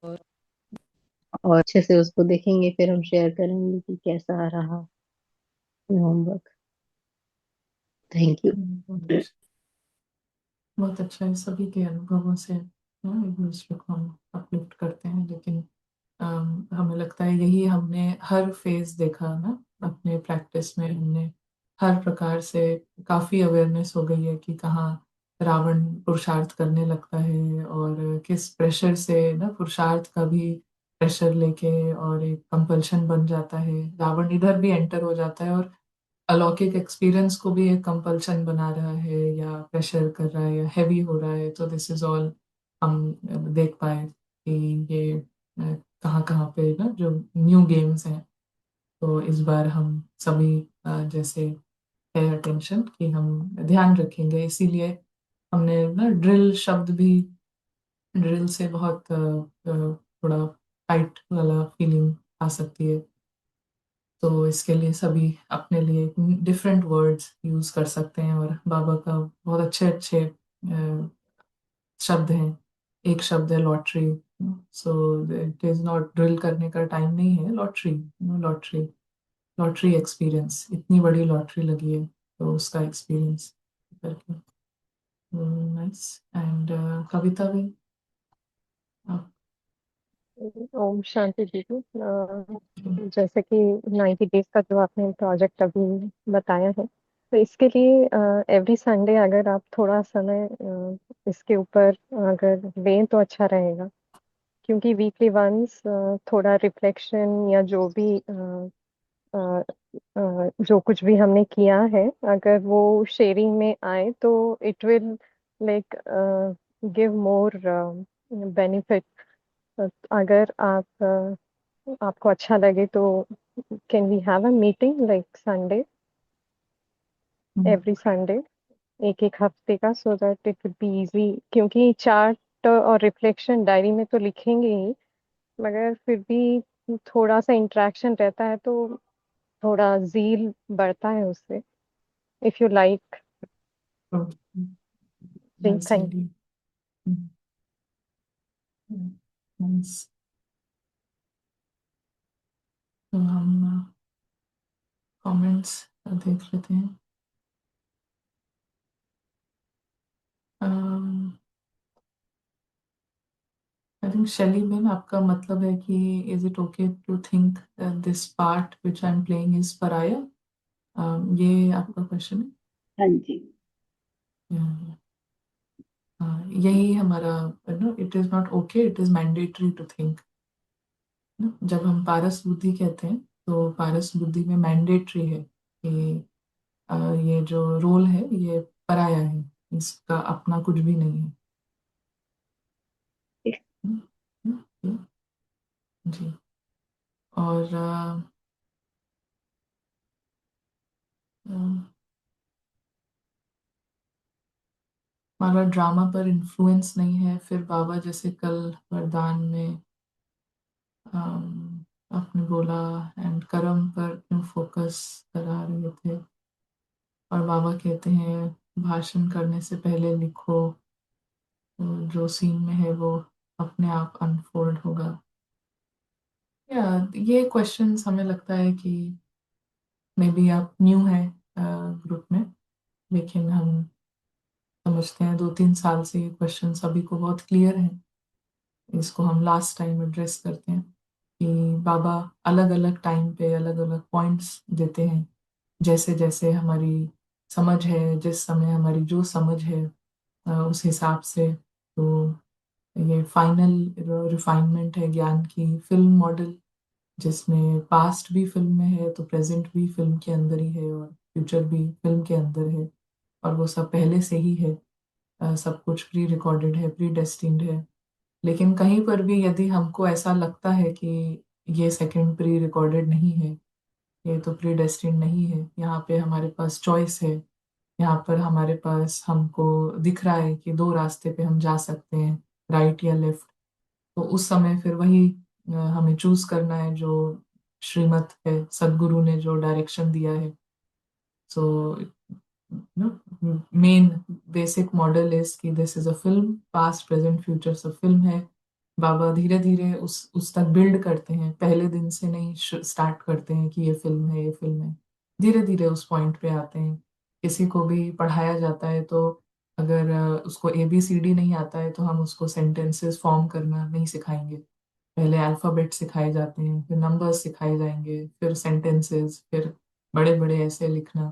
और अच्छे से उसको देखेंगे, फिर हम शेयर करेंगे कि कैसा रहा होमवर्क। Thank you. बहुत अच्छा है, सभी के अनुभवों से एक दूसरे को हम अपलिफ्ट करते हैं। लेकिन हमें लगता है यही हमने हर फेज देखा ना अपने प्रैक्टिस में, हमने हर प्रकार से काफी अवेयरनेस हो गई है कि कहाँ रावण पुरुषार्थ करने लगता है, और किस प्रेशर से ना पुरुषार्थ का भी प्रेशर लेके और एक कंपल्शन बन जाता है, रावण इधर भी एंटर हो जाता है और अलौकिक एक्सपीरियंस को भी एक कंपल्शन बना रहा है या प्रेशर कर रहा है या हैवी हो रहा है। तो दिस इज ऑल हम देख पाए कि ये कहाँ कहाँ पे ना जो न्यू गेम्स हैं। तो इस बार हम सभी जैसे है अटेंशन कि हम ध्यान रखेंगे, इसीलिए हमने ना ड्रिल शब्द भी, ड्रिल से बहुत थोड़ा टाइट वाला फीलिंग आ सकती है। तो इसके लिए सभी अपने लिए डिफरेंट वर्ड्स यूज कर सकते हैं, और बाबा का बहुत अच्छे अच्छे शब्द हैं। एक शब्द है lottery. So it is not drill करने का टाइम नहीं है, लॉटरी, लॉटरी। लॉटरी एक्सपीरियंस, इतनी बड़ी लॉटरी लगी है तो उसका एक्सपीरियंस करके। नाइस। एंड कविता भी आप। ओम शांति दीदी। जैसे कि 90 डेज का जो आपने प्रोजेक्ट अभी बताया है, तो इसके लिए एवरी संडे अगर आप थोड़ा समय इसके ऊपर अगर दें तो अच्छा रहेगा, क्योंकि वीकली वंस थोड़ा रिफ्लेक्शन या जो भी जो कुछ भी हमने किया है, अगर वो शेयरिंग में आए तो it will like give more benefit. अगर आपको अच्छा लगे तो can we have a meeting like Sunday, every Sunday, एक एक हफ्ते का, so that it will be easy. क्योंकि चार्ट और रिफ्लेक्शन डायरी में तो लिखेंगे ही, मगर फिर भी थोड़ा सा इंटरेक्शन रहता है तो थोड़ा जील बढ़ता है उससे। If you like. जी नाइस थैंक। आइडिया। नाइस। तो हम कमेंट्स देख लेते हैं। आई थिंक शैली मैम, आपका मतलब है कि is it okay to think this part which I am playing is पराया, ये आपका क्वेश्चन हाँ जी। है। यही हमारा, no, it is not okay, it is mandatory to think. जब हम पारस बुद्धि कहते हैं तो पारस बुद्धि में मैंडेटरी है कि ये जो रोल है ये पराया है, इसका अपना कुछ भी नहीं है। हम्म, जी। और हमारा ड्रामा पर इन्फ्लुएंस नहीं है, फिर बाबा जैसे कल वरदान में आपने बोला एंड कर्म पर क्यों फोकस करा रहे थे, और बाबा कहते हैं भाषण करने से पहले लिखो, तो जो सीन में है वो अपने आप अनफोल्ड होगा। या ये क्वेश्चंस हमें लगता है कि मे बी आप न्यू है ग्रुप में, लेकिन हम समझते हैं 2-3 साल से ये क्वेश्चन सभी को बहुत क्लियर है। इसको हम लास्ट टाइम एड्रेस करते हैं कि बाबा अलग अलग टाइम पे अलग अलग पॉइंट्स देते हैं, जैसे जैसे हमारी समझ है, जिस समय हमारी जो समझ है उस हिसाब से। तो ये फाइनल रिफाइनमेंट है ज्ञान की फिल्म मॉडल, जिसमें पास्ट भी फिल्म में है तो प्रेजेंट भी फिल्म के अंदर ही है और फ्यूचर भी फिल्म के अंदर है, और वो सब पहले से ही है। सब कुछ प्री रिकॉर्डेड है, प्री डेस्टिन्ड है। लेकिन कहीं पर भी यदि हमको ऐसा लगता है कि ये सेकंड प्री रिकॉर्डेड नहीं है, ये तो प्री डेस्टिन्ड नहीं है, यहाँ पे हमारे पास चॉइस है, यहाँ पर हमारे पास हमको दिख रहा है कि दो रास्ते पे हम जा सकते हैं, राइट या लेफ्ट, तो उस समय फिर वही हमें चूज करना है जो श्रीमत है, सदगुरु ने जो डायरेक्शन दिया है। So main basic model is कि this is a film, past present future सब फिल्म है। बाबा धीरे धीरे उस तक बिल्ड करते हैं, पहले दिन से नहीं स्टार्ट करते हैं कि ये फिल्म है, ये फिल्म है। धीरे धीरे उस पॉइंट पे आते हैं। किसी को भी पढ़ाया जाता है तो अगर उसको ABCD नहीं आता है तो हम उसको सेंटेंसेस फॉर्म करना नहीं सिखाएंगे। पहले अल्फाबेट सिखाए जाते हैं, फिर नंबर्स सिखाए जाएंगे, फिर सेंटेंसेस, फिर बड़े बड़े ऐसे लिखना।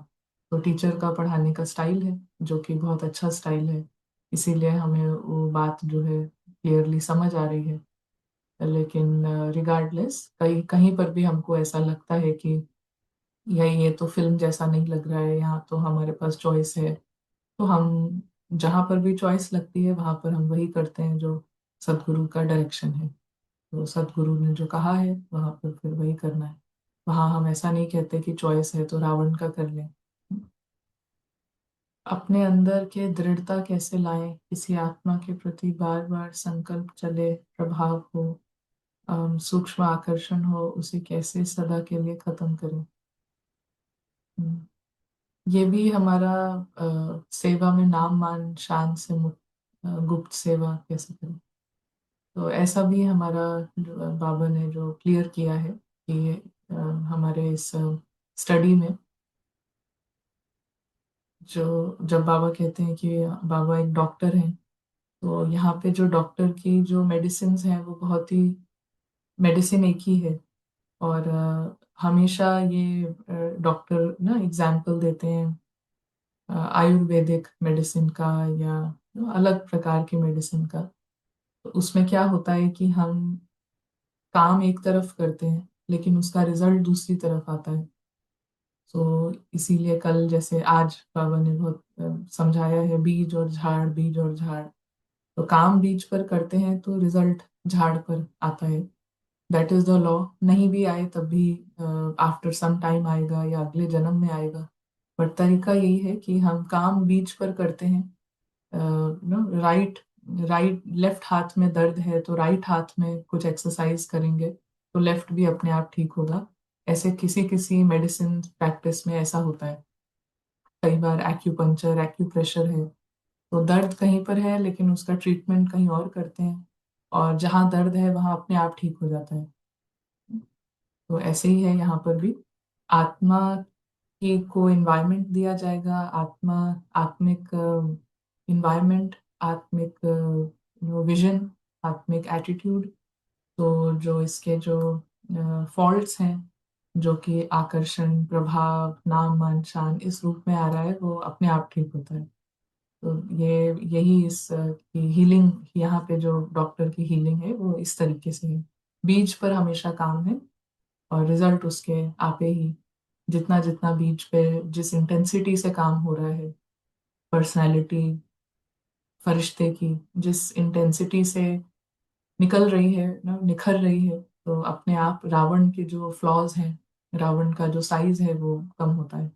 तो टीचर का पढ़ाने का स्टाइल है जो कि बहुत अच्छा स्टाइल है, इसीलिए हमें वो बात जो है क्लियरली समझ आ रही है। लेकिन रिगार्डलेस कहीं कहीं पर भी हमको ऐसा लगता है कि ये तो फिल्म जैसा नहीं लग रहा है, यहाँ तो हमारे पास चॉइस है, तो हम जहाँ पर भी चॉइस लगती है वहां पर हम वही करते हैं जो सदगुरु का डायरेक्शन है। तो सदगुरु ने जो कहा है वहां पर फिर वही करना है। वहां हम ऐसा नहीं कहते कि चॉइस है तो रावण का कर लें। अपने अंदर के दृढ़ता कैसे लाएं, किसी आत्मा के प्रति बार बार संकल्प चले, प्रभाव हो, सूक्ष्म आकर्षण हो, उसे कैसे सदा के लिए खत्म करें। हम्म, ये भी हमारा सेवा में नाम मान शान से मुक्त, गुप्त सेवा कैसे करें। तो ऐसा भी हमारा बाबा ने जो क्लियर किया है कि हमारे इस स्टडी में, जो जब बाबा कहते हैं कि बाबा एक डॉक्टर हैं, तो यहाँ पे जो डॉक्टर की जो मेडिसिन हैं वो बहुत ही, मेडिसिन एक ही है। और हमेशा ये डॉक्टर ना एग्जाम्पल देते हैं आयुर्वेदिक मेडिसिन का या अलग प्रकार के मेडिसिन का। तो उसमें क्या होता है कि हम काम एक तरफ करते हैं लेकिन उसका रिजल्ट दूसरी तरफ आता है। तो इसीलिए कल जैसे आज बाबा ने बहुत समझाया है, बीज और झाड़, बीज और झाड़। तो काम बीज पर करते हैं तो रिजल्ट झाड़ पर आता है। That is the law. नहीं भी आए तब भी आफ्टर सम टाइम आएगा या अगले जन्म में आएगा। बट तरीका यही है कि हम काम बीज पर करते हैं। नो राइट, राइट लेफ्ट हाथ में दर्द है तो राइट हाथ में कुछ एक्सरसाइज करेंगे तो लेफ्ट भी अपने आप ठीक होगा। ऐसे किसी किसी मेडिसिन प्रैक्टिस में ऐसा होता है। कई बार एक्यूपंक्चर, एक्यूप्रेशर है, तो दर्द कहीं पर है लेकिन उसका ट्रीटमेंट कहीं और करते हैं, और जहाँ दर्द है वहाँ अपने आप ठीक हो जाता है। तो ऐसे ही है यहाँ पर भी। आत्मा की को इन्वायरमेंट दिया जाएगा, आत्मा, आत्मिक इन्वायरमेंट, आत्मिक विजन, आत्मिक एटीट्यूड। तो जो इसके जो फॉल्ट्स हैं, जो कि आकर्षण, प्रभाव, नाम, मान, शान इस रूप में आ रहा है, वो अपने आप ठीक होता है। तो ये यही इस की हीलिंग, यहाँ पे जो डॉक्टर की हीलिंग है वो इस तरीके से है। बीज पर हमेशा काम है और रिजल्ट उसके आपे ही। जितना जितना बीज पे जिस इंटेंसिटी से काम हो रहा है, पर्सनालिटी फरिश्ते की जिस इंटेंसिटी से निकल रही है ना, निखर रही है, तो अपने आप रावण के जो फ्लॉज हैं, रावण का जो साइज है वो कम होता है।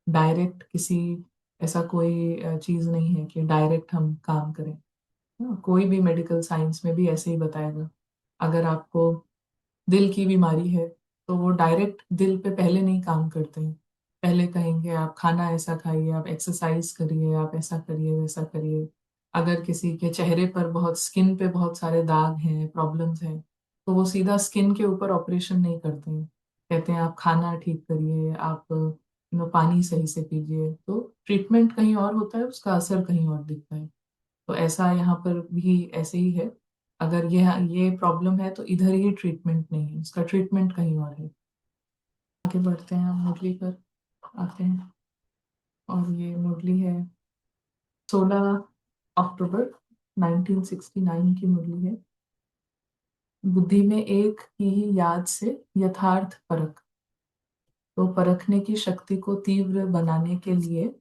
डायरेक्ट किसी, ऐसा कोई चीज नहीं है कि डायरेक्ट हम काम करें। कोई भी मेडिकल साइंस में भी ऐसे ही बताएगा। अगर आपको दिल की बीमारी है तो वो डायरेक्ट दिल पे पहले नहीं काम करते हैं। पहले कहेंगे आप खाना ऐसा खाइए, आप एक्सरसाइज करिए, आप ऐसा करिए, वैसा करिए। अगर किसी के चेहरे पर बहुत, स्किन पे बहुत सारे दाग हैं, प्रॉब्लम्स हैं, तो वो सीधा स्किन के ऊपर ऑपरेशन नहीं करते हैं। कहते हैं आप खाना ठीक करिए, आप पानी सही से पीजिए। तो ट्रीटमेंट कहीं और होता है, उसका असर कहीं और दिखता है। तो ऐसा यहाँ पर भी ऐसे ही है। अगर ये प्रॉब्लम है तो इधर ही ट्रीटमेंट नहीं है, उसका ट्रीटमेंट कहीं और है। आगे बढ़ते हैं, हम मुरली पर आते हैं। और ये मुरली है 16 अक्टूबर 1969 की मुरली है। बुद्धि में एक ही याद से यथार्थ परख। तो परखने की शक्ति को तीव्र बनाने के लिए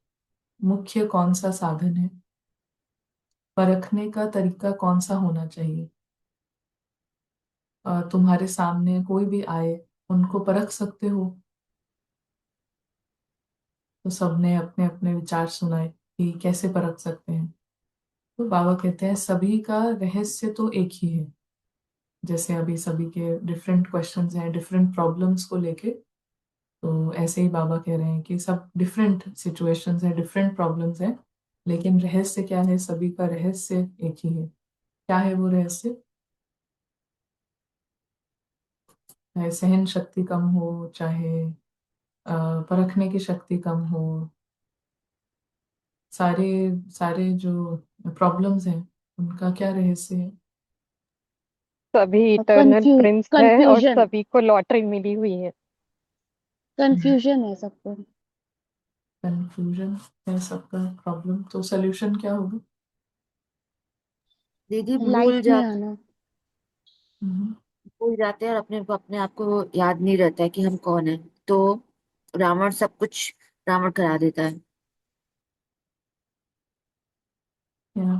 मुख्य कौन सा साधन है? परखने का तरीका कौन सा होना चाहिए? तुम्हारे सामने कोई भी आए, उनको परख सकते हो? तो सबने अपने अपने विचार सुनाए कि कैसे परख सकते हैं। तो बाबा कहते हैं सभी का रहस्य तो एक ही है। जैसे अभी सभी के डिफरेंट क्वेश्चंस हैं डिफरेंट प्रॉब्लम्स को लेके, तो ऐसे ही बाबा कह रहे हैं कि सब डिफरेंट सिचुएशंस हैं, डिफरेंट प्रॉब्लम्स हैं, लेकिन रहस्य क्या है? सभी का रहस्य एक ही है। क्या है वो रहस्य? चाहे सहन शक्ति कम हो, चाहे परखने की शक्ति कम हो, सारे सारे जो प्रॉब्लम्स हैं उनका क्या रहस्य है? सभी इटर्नल प्रिंस है और कंफ्यूजन, सभी को लॉटरी मिली हुई है। कंफ्यूजन है सबको। कंफ्यूजन है सबका प्रॉब्लम, तो सोल्यूशन क्या होगा? दीदी लाइट में आना। हम्म, भूल जाते हैं और अपने को, अपने आप को याद नहीं रहता है कि हम कौन है। तो रावण सब कुछ रावण करा देता है। या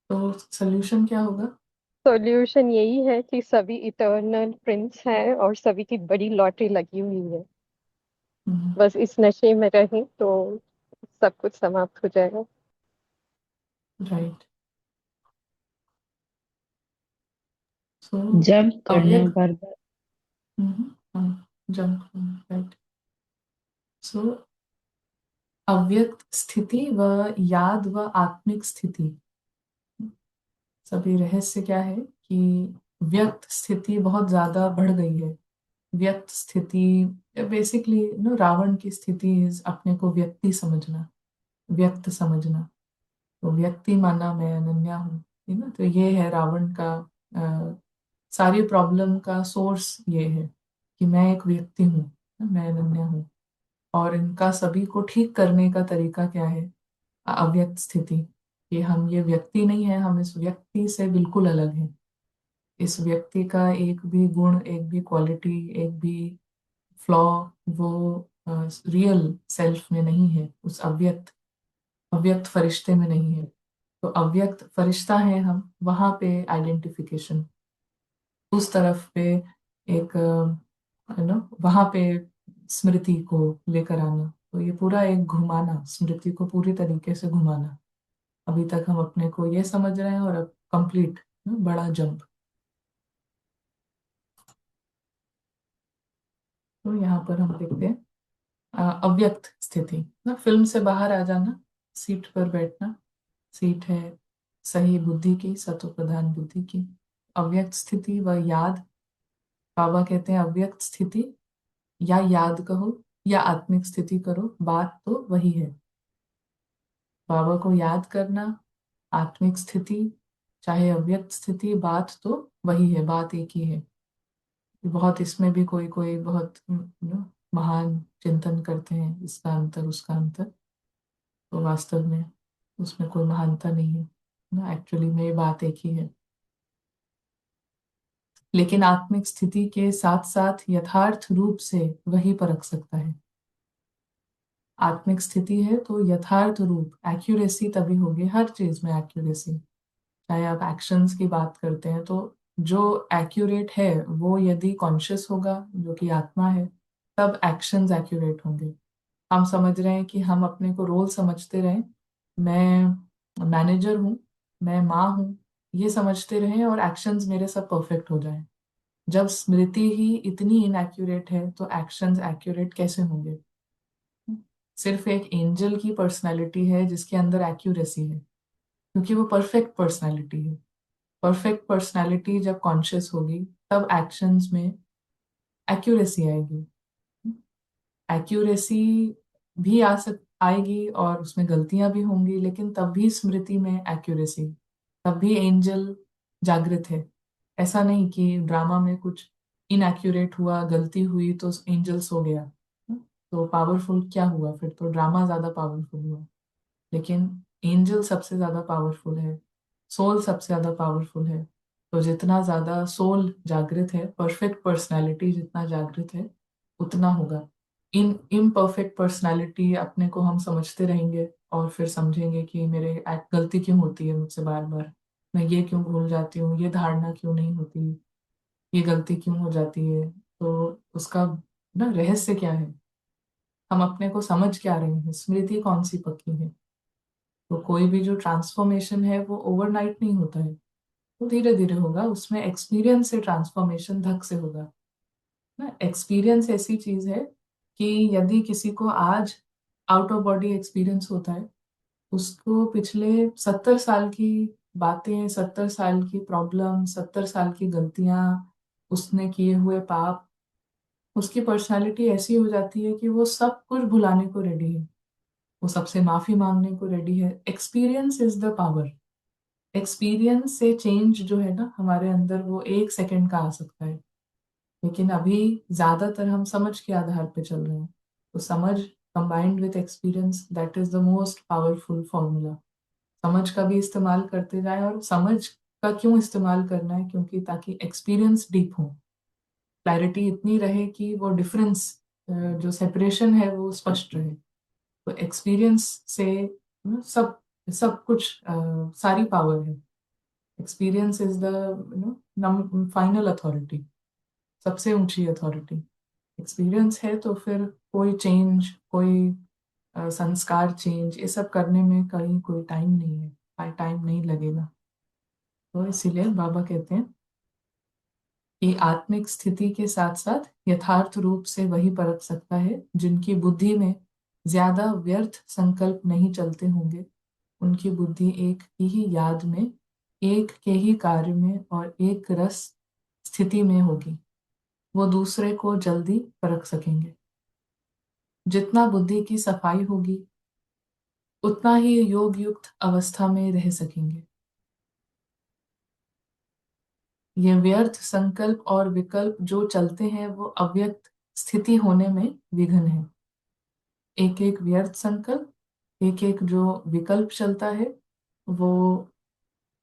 तो सोल्यूशन क्या होगा? सॉल्यूशन यही है कि सभी इटर्नल प्रिंस हैं और सभी की बड़ी लॉटरी लगी हुई है। बस इस नशे में रहें तो सब कुछ समाप्त हो जाएगा। राइट। सो जब करना अव्यक्त, बर्बाद। Jump, right. सो अव्यक्त स्थिति व याद व आत्मिक स्थिति, सभी रहस्य क्या है कि व्यक्त स्थिति बहुत ज्यादा बढ़ गई है, व्यक्त स्थिति, बेसिकली रावण की स्थिति इज अपने को व्यक्ति समझना, व्यक्त समझना। तो व्यक्ति माना मैं अनन्या हूँ, है ना। तो ये है रावण का सारी प्रॉब्लम का सोर्स, ये है कि मैं एक व्यक्ति हूँ, मैं अनन्या हूँ। और इनका सभी को ठीक करने का तरीका क्या है? अव्यक्त स्थिति। कि हम ये व्यक्ति नहीं है, हम इस व्यक्ति से बिल्कुल अलग हैं। इस व्यक्ति का एक भी गुण, एक भी क्वालिटी, एक भी फ्लॉ वो रियल सेल्फ में नहीं है, उस अव्यक्त अव्यक्त फरिश्ते में नहीं है। तो अव्यक्त फरिश्ता है हम, वहां पे आइडेंटिफिकेशन, उस तरफ पे एक वहां पे स्मृति को लेकर आना। तो ये पूरा एक घुमाना, स्मृति को पूरी तरीके से घुमाना। अभी तक हम अपने को ये समझ रहे हैं और अब कंप्लीट बड़ा जंप। तो यहाँ पर हम देखते हैं अव्यक्त स्थिति ना, फिल्म से बाहर आ जाना, सीट पर बैठना। सीट है सही बुद्धि की, सत्व प्रधान बुद्धि की। अव्यक्त स्थिति व याद, बाबा कहते हैं अव्यक्त स्थिति या याद कहो या आत्मिक स्थिति करो, बात तो वही है। बाबा को याद करना, आत्मिक स्थिति चाहे अव्यक्त स्थिति, बात तो वही है, बात एक ही है। बहुत इसमें भी कोई कोई बहुत महान चिंतन करते हैं, इसका अंतर उसका अंतर। तो वास्तव में उसमें कोई महानता नहीं है ना, एक्चुअली में ये बात एक ही है। लेकिन आत्मिक स्थिति के साथ साथ यथार्थ रूप से वही परख सकता है। आत्मिक स्थिति है तो यथार्थ रूप, एक्यूरेसी तभी होगी, हर चीज में एक्यूरेसी। चाहे आप एक्शंस की बात करते हैं तो जो एक्यूरेट है वो यदि कॉन्शियस होगा, जो कि आत्मा है, तब एक्शंस एक्यूरेट होंगे। हम समझ रहे हैं कि हम अपने को रोल समझते रहें, मैं मैनेजर हूँ, मैं माँ हूँ, ये समझते रहें और एक्शंस मेरे सब परफेक्ट हो जाएं। जब स्मृति ही इतनी इनएक्यूरेट है तो एक्शंस एक्यूरेट कैसे होंगे? सिर्फ एक एंजल की पर्सनालिटी है जिसके अंदर एक्यूरेसी है, क्योंकि वो परफेक्ट पर्सनालिटी है। परफेक्ट पर्सनालिटी जब कॉन्शियस होगी तब एक्शंस में एक्यूरेसी आएगी। एक्यूरेसी भी आएगी और उसमें गलतियां भी होंगी, लेकिन तब भी स्मृति में एक्यूरेसी, तब भी एंजल जागृत है। ऐसा नहीं कि ड्रामा में कुछ इनएक्यूरेट हुआ, गलती हुई तो एंजल सो गया, तो पावरफुल क्या हुआ? फिर तो ड्रामा ज्यादा पावरफुल हुआ। लेकिन एंजल सबसे ज्यादा पावरफुल है, सोल सबसे ज्यादा पावरफुल है। तो जितना ज्यादा सोल जागृत है, परफेक्ट पर्सनालिटी जितना जागृत है, उतना होगा। इन इम्परफेक्ट पर्सनालिटी अपने को हम समझते रहेंगे और फिर समझेंगे कि मेरे गलती क्यों होती है मुझसे बार बार, मैं ये क्यों भूल जाती हूँ, ये धारणा क्यों नहीं होती, ये गलती क्यों हो जाती है। तो उसका ना रहस्य क्या है? हम अपने को समझ क्या रहे हैं, स्मृति कौन सी पक्की है? तो कोई भी जो ट्रांसफॉर्मेशन है वो ओवरनाइट नहीं होता है, वो धीरे धीरे होगा। उसमें एक्सपीरियंस से ट्रांसफॉर्मेशन धक से होगा ना। एक्सपीरियंस ऐसी चीज है कि यदि किसी को आज आउट ऑफ बॉडी एक्सपीरियंस होता है, उसको पिछले 70 साल की बातें, 70 साल की प्रॉब्लम, 70 साल की गलतियां, उसने किए हुए पाप, उसकी पर्सनालिटी ऐसी हो जाती है कि वो सब कुछ भुलाने को रेडी है, वो सबसे माफी मांगने को रेडी है। Experience is the power. Experience से चेंज जो है ना हमारे अंदर, वो 1 सेकंड का आ सकता है। लेकिन अभी ज्यादातर हम समझ के आधार पे चल रहे हैं। तो समझ combined with experience, that is the most powerful formula. समझ का भी इस्तेमाल करते जाएं, और समझ का क्यों इस्तेमाल करना है? क्योंकि ताकि एक्सपीरियंस डीप हो, क्लैरिटी इतनी रहे कि वो डिफरेंस, जो सेपरेशन है वो स्पष्ट रहे। तो एक्सपीरियंस से सब सब कुछ सारी पावर है। Experience is the final authority, सबसे ऊंची अथॉरिटी। एक्सपीरियंस है तो फिर कोई चेंज, कोई संस्कार चेंज, ये सब करने में कहीं कोई टाइम नहीं है, टाइम नहीं लगेगा। तो इसीलिए बाबा कहते हैं कि आत्मिक स्थिति के साथ साथ यथार्थ रूप से वही परख सकता है जिनकी बुद्धि में ज्यादा व्यर्थ संकल्प नहीं चलते होंगे। उनकी बुद्धि एक ही याद में, एक के ही कार्य में और एक रस स्थिति में होगी। वो दूसरे को जल्दी परख सकेंगे। जितना बुद्धि की सफाई होगी उतना ही योग युक्त अवस्था में रह सकेंगे। ये व्यर्थ संकल्प और विकल्प जो चलते हैं वो अव्यक्त स्थिति होने में विघ्न है। एक एक व्यर्थ संकल्प, एक एक जो विकल्प चलता है वो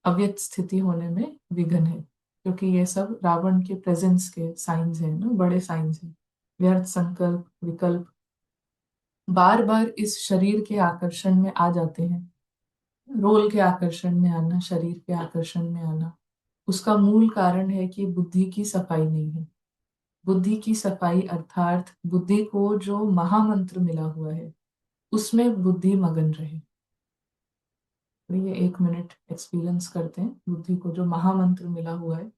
अव्यक्त स्थिति होने में विघ्न है, क्योंकि ये सब रावण के प्रेजेंस के साइंस हैं ना, बड़े साइंस हैं। व्यर्थ संकल्प, विकल्प बार बार इस शरीर के आकर्षण में आ जाते हैं। रोल के आकर्षण में आना, शरीर के आकर्षण में आना, उसका मूल कारण है कि बुद्धि की सफाई नहीं है। बुद्धि की सफाई अर्थात बुद्धि को जो महामंत्र मिला हुआ है उसमें बुद्धि मगन रहे। तो ये 1 मिनट एक्सपीरियंस करते हैं बुद्धि को जो महामंत्र मिला हुआ है।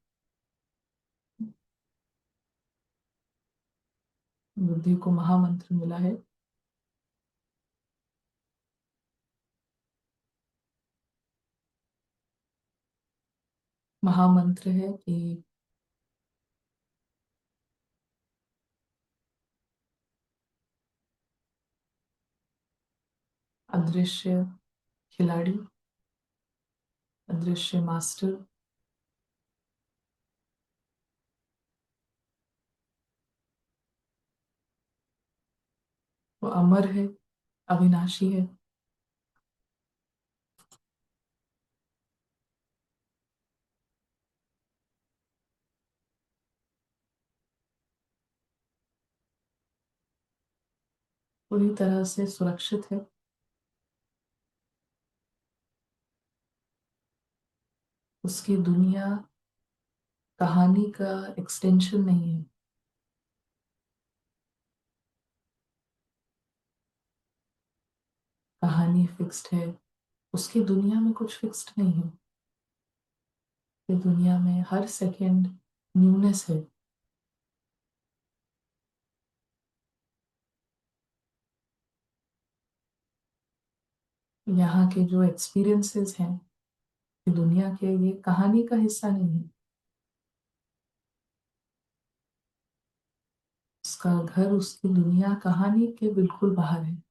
बुद्धि को महामंत्र मिला है। महामंत्र है कि अदृश्य खिलाड़ी, अदृश्य मास्टर वो अमर है, अविनाशी है। पूरी तरह से सुरक्षित है। उसकी दुनिया कहानी का एक्सटेंशन नहीं है। कहानी फिक्स्ड है, उसकी दुनिया में कुछ फिक्स्ड नहीं है। ये दुनिया में हर सेकंड न्यूनेस है। यहाँ के जो एक्सपीरियंसेस हैं ये दुनिया के, ये कहानी का हिस्सा नहीं है। उसका घर, उसकी दुनिया कहानी के बिल्कुल बाहर है।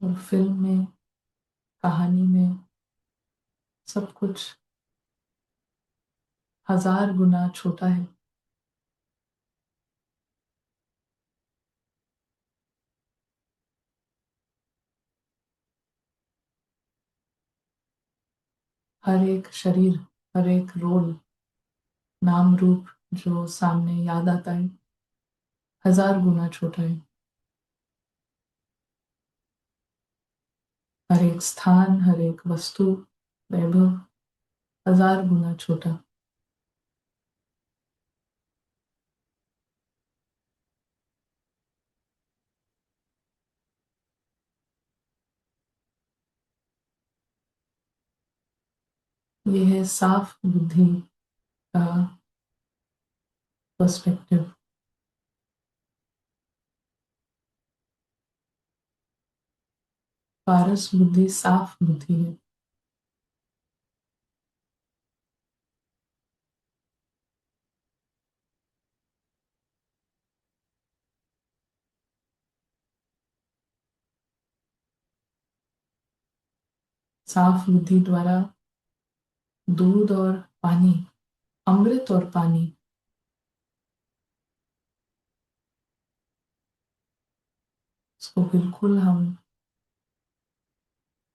और फिल्म में, कहानी में सब कुछ 1000 गुना छोटा है। हर एक शरीर, हर एक रोल, नाम रूप जो सामने याद आता है 1000 गुना छोटा है। हर एक स्थान, हर एक वस्तु, वैभव 1000 गुना छोटा। ये है साफ बुद्धि का पर्सपेक्टिव। पारस बुद्धि साफ बुद्धि है। साफ बुद्धि द्वारा दूध और पानी, अमृत और पानी, उसको बिल्कुल हम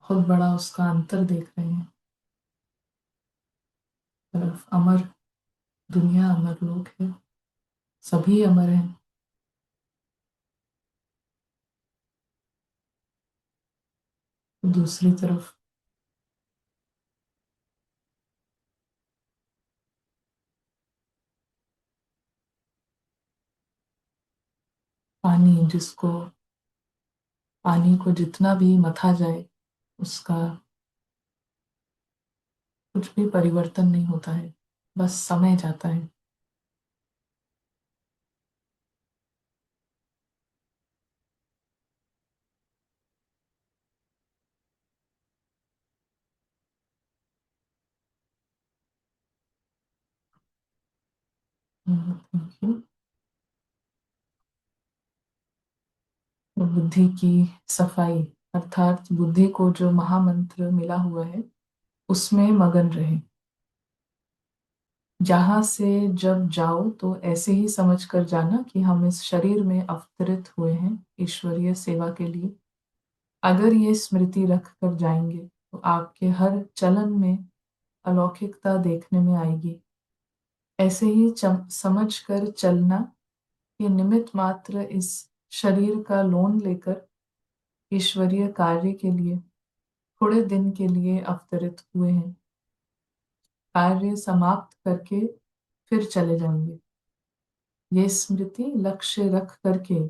बहुत बड़ा उसका अंतर देख रहे हैं। तरफ अमर दुनिया, अमर लोग है, सभी अमर हैं। दूसरी तरफ पानी, जिसको, पानी को जितना भी मथा जाए उसका कुछ कुछ भी परिवर्तन नहीं होता है, बस समय जाता है। Thank you. बुद्धि की सफाई, अर्थात बुद्धि को जो महामंत्र मिला हुआ है उसमें मगन रहे। जहां से जब जाओ तो ऐसे ही समझ कर जाना कि हम इस शरीर में अवतरित हुए हैं ईश्वरीय सेवा के लिए। अगर ये स्मृति रख कर जाएंगे तो आपके हर चलन में अलौकिकता देखने में आएगी। ऐसे ही समझ कर चलना कि निमित्त मात्र इस शरीर का लोन लेकर ईश्वरीय कार्य के लिए थोड़े दिन के लिए अवतरित हुए हैं। कार्य समाप्त करके फिर चले जाएंगे। ये स्मृति लक्ष्य रख करके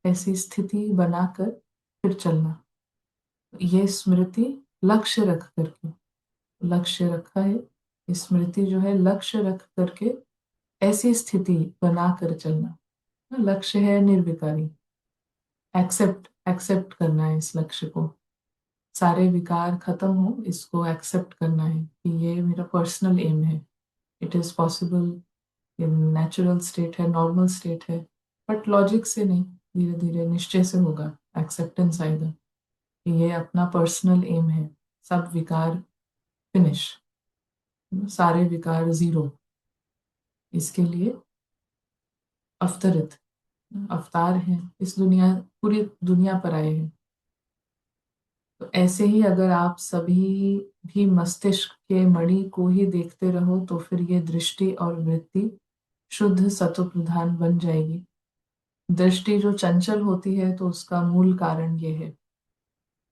ऐसी स्थिति बनाकर फिर चलना। ये स्मृति लक्ष्य रख करके, लक्ष्य रखा है, स्मृति जो है लक्ष्य रख करके ऐसी स्थिति बनाकर चलना। लक्ष्य है निर्विकारी, एक्सेप्ट एक्सेप्ट करना है इस लक्ष्य को। सारे विकार खत्म हो, इसको एक्सेप्ट करना है कि ये मेरा पर्सनल एम है। इट इज पॉसिबल, ये नेचुरल स्टेट है, नॉर्मल स्टेट है, बट लॉजिक से नहीं, धीरे धीरे निश्चय से होगा। एक्सेप्टेंस आएगा कि ये अपना पर्सनल एम है। सब विकार फिनिश, सारे विकार जीरो। इसके लिए अवतरित, अवतार हैं, इस दुनिया, पूरी दुनिया पर आए हैं। तो ऐसे ही अगर आप सभी भी मस्तिष्क के मणि को ही देखते रहो तो फिर ये दृष्टि और वृत्ति शुद्ध सत्व प्रधान बन जाएगी। दृष्टि जो चंचल होती है तो उसका मूल कारण ये है,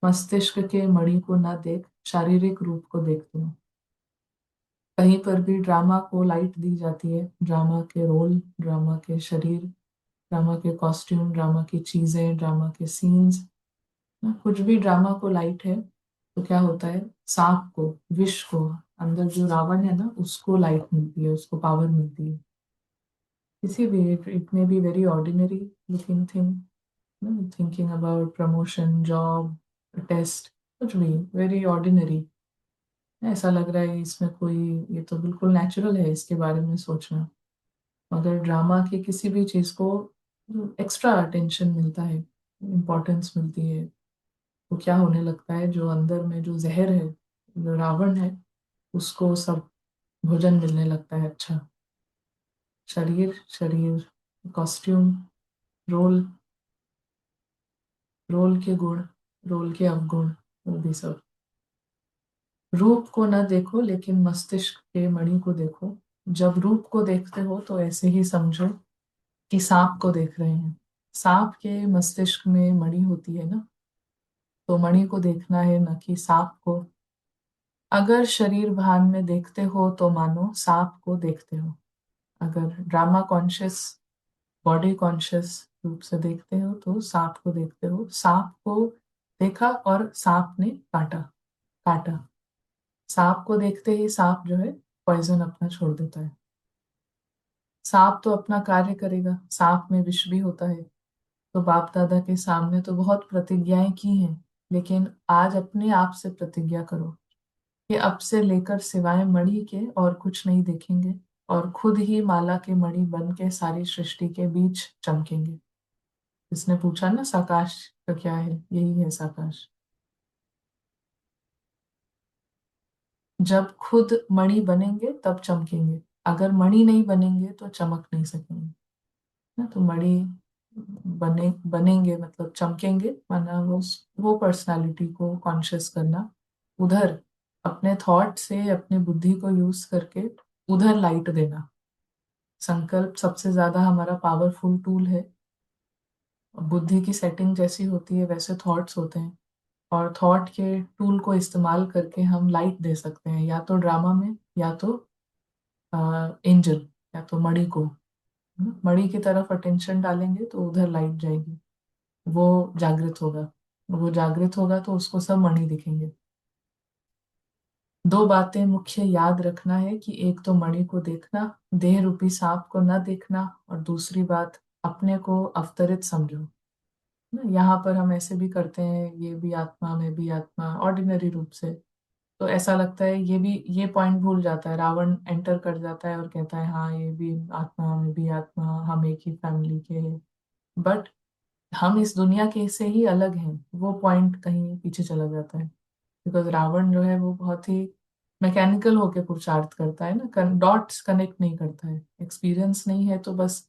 मस्तिष्क के मणि को ना देख, शारीरिक रूप को देख तुम। कहीं पर भी ड्रामा को लाइट दी जाती है, ड्रामा के रोल, ड्रामा के शरीर, ड्रामा के कॉस्ट्यूम, ड्रामा की चीजें, ड्रामा के सीन्स, कुछ भी ड्रामा को लाइट है तो क्या होता है, सांप को, विष को, अंदर जो रावण है ना उसको लाइट मिलती है, उसको पावर मिलती है। किसी भी, it may be very ordinary looking thing, thinking about promotion, job, test, कुछ भी वेरी ऑर्डिनरी, ऐसा लग रहा है इसमें कोई, ये तो बिल्कुल नेचुरल है इसके बारे में सोचना। मगर ड्रामा की किसी भी चीज को एक्स्ट्रा अटेंशन मिलता है, इम्पोर्टेंस मिलती है, तो क्या होने लगता है, जो अंदर में जो जहर है, जो रावण है, उसको सब भोजन मिलने लगता है। अच्छा, शरीर, शरीर, कॉस्ट्यूम, रोल, रोल के गुण, रोल के अवगुण, वो भी सब। रूप को न देखो लेकिन मस्तिष्क के मणि को देखो। जब रूप को देखते हो तो ऐसे ही समझो कि सांप को देख रहे हैं। सांप के मस्तिष्क में मणि होती है ना, तो मणि को देखना है, न कि सांप को। अगर शरीर भान में देखते हो तो मानो सांप को देखते हो। अगर ड्रामा कॉन्शियस, बॉडी कॉन्शियस रूप से देखते हो तो सांप को देखते हो। सांप को देखा और सांप ने काटा, काटा। सांप को देखते ही सांप जो है पॉइजन अपना छोड़ देता है। सांप तो अपना कार्य करेगा, सांप में विष भी होता है। तो बाप दादा के सामने तो बहुत प्रतिज्ञाएं की हैं, लेकिन आज अपने आप से प्रतिज्ञा करो कि अब से लेकर सिवाय मणि के और कुछ नहीं देखेंगे, और खुद ही माला के मणि बन के सारी सृष्टि के बीच चमकेंगे। इसने पूछा ना साकाश का क्या है, यही है साकाश। जब खुद मणि बनेंगे तब चमकेंगे, अगर मणि नहीं बनेंगे तो चमक नहीं सकेंगे ना। तो मणि बनेंगे मतलब चमकेंगे, माना वो पर्सनालिटी को कॉन्शियस करना, उधर अपने थॉट से, अपने बुद्धि को यूज करके उधर लाइट देना। संकल्प सबसे ज्यादा हमारा पावरफुल टूल है। बुद्धि की सेटिंग जैसी होती है वैसे थॉट्स होते हैं, और थॉट के टूल को इस्तेमाल करके हम लाइट दे सकते हैं, या तो ड्रामा में, या तो एंजल, या तो मणि को। मणि की तरफ अटेंशन डालेंगे तो उधर लाइट जाएगी, वो जागृत होगा। वो जागृत होगा तो उसको सब मणि दिखेंगे। दो बातें मुख्य याद रखना है कि एक तो मणि को देखना, देह रूपी सांप को न देखना, और दूसरी बात, अपने को अवतरित समझो ना। यहाँ पर हम ऐसे भी करते हैं, ये भी आत्मा, मैं भी आत्मा, ऑर्डिनरी रूप से। तो ऐसा लगता है ये भी, ये पॉइंट भूल जाता है, रावण एंटर कर जाता है और कहता है हाँ ये भी आत्मा, मैं भी आत्मा, हम एक ही फैमिली के हैं। बट हम इस दुनिया के से ही अलग हैं, वो पॉइंट कहीं पीछे चला जाता है। बिकॉज रावण जो है वो बहुत ही मैकेनिकल होके पुरुषार्थ करता है ना, डॉट्स कनेक्ट नहीं करता है। एक्सपीरियंस नहीं है तो बस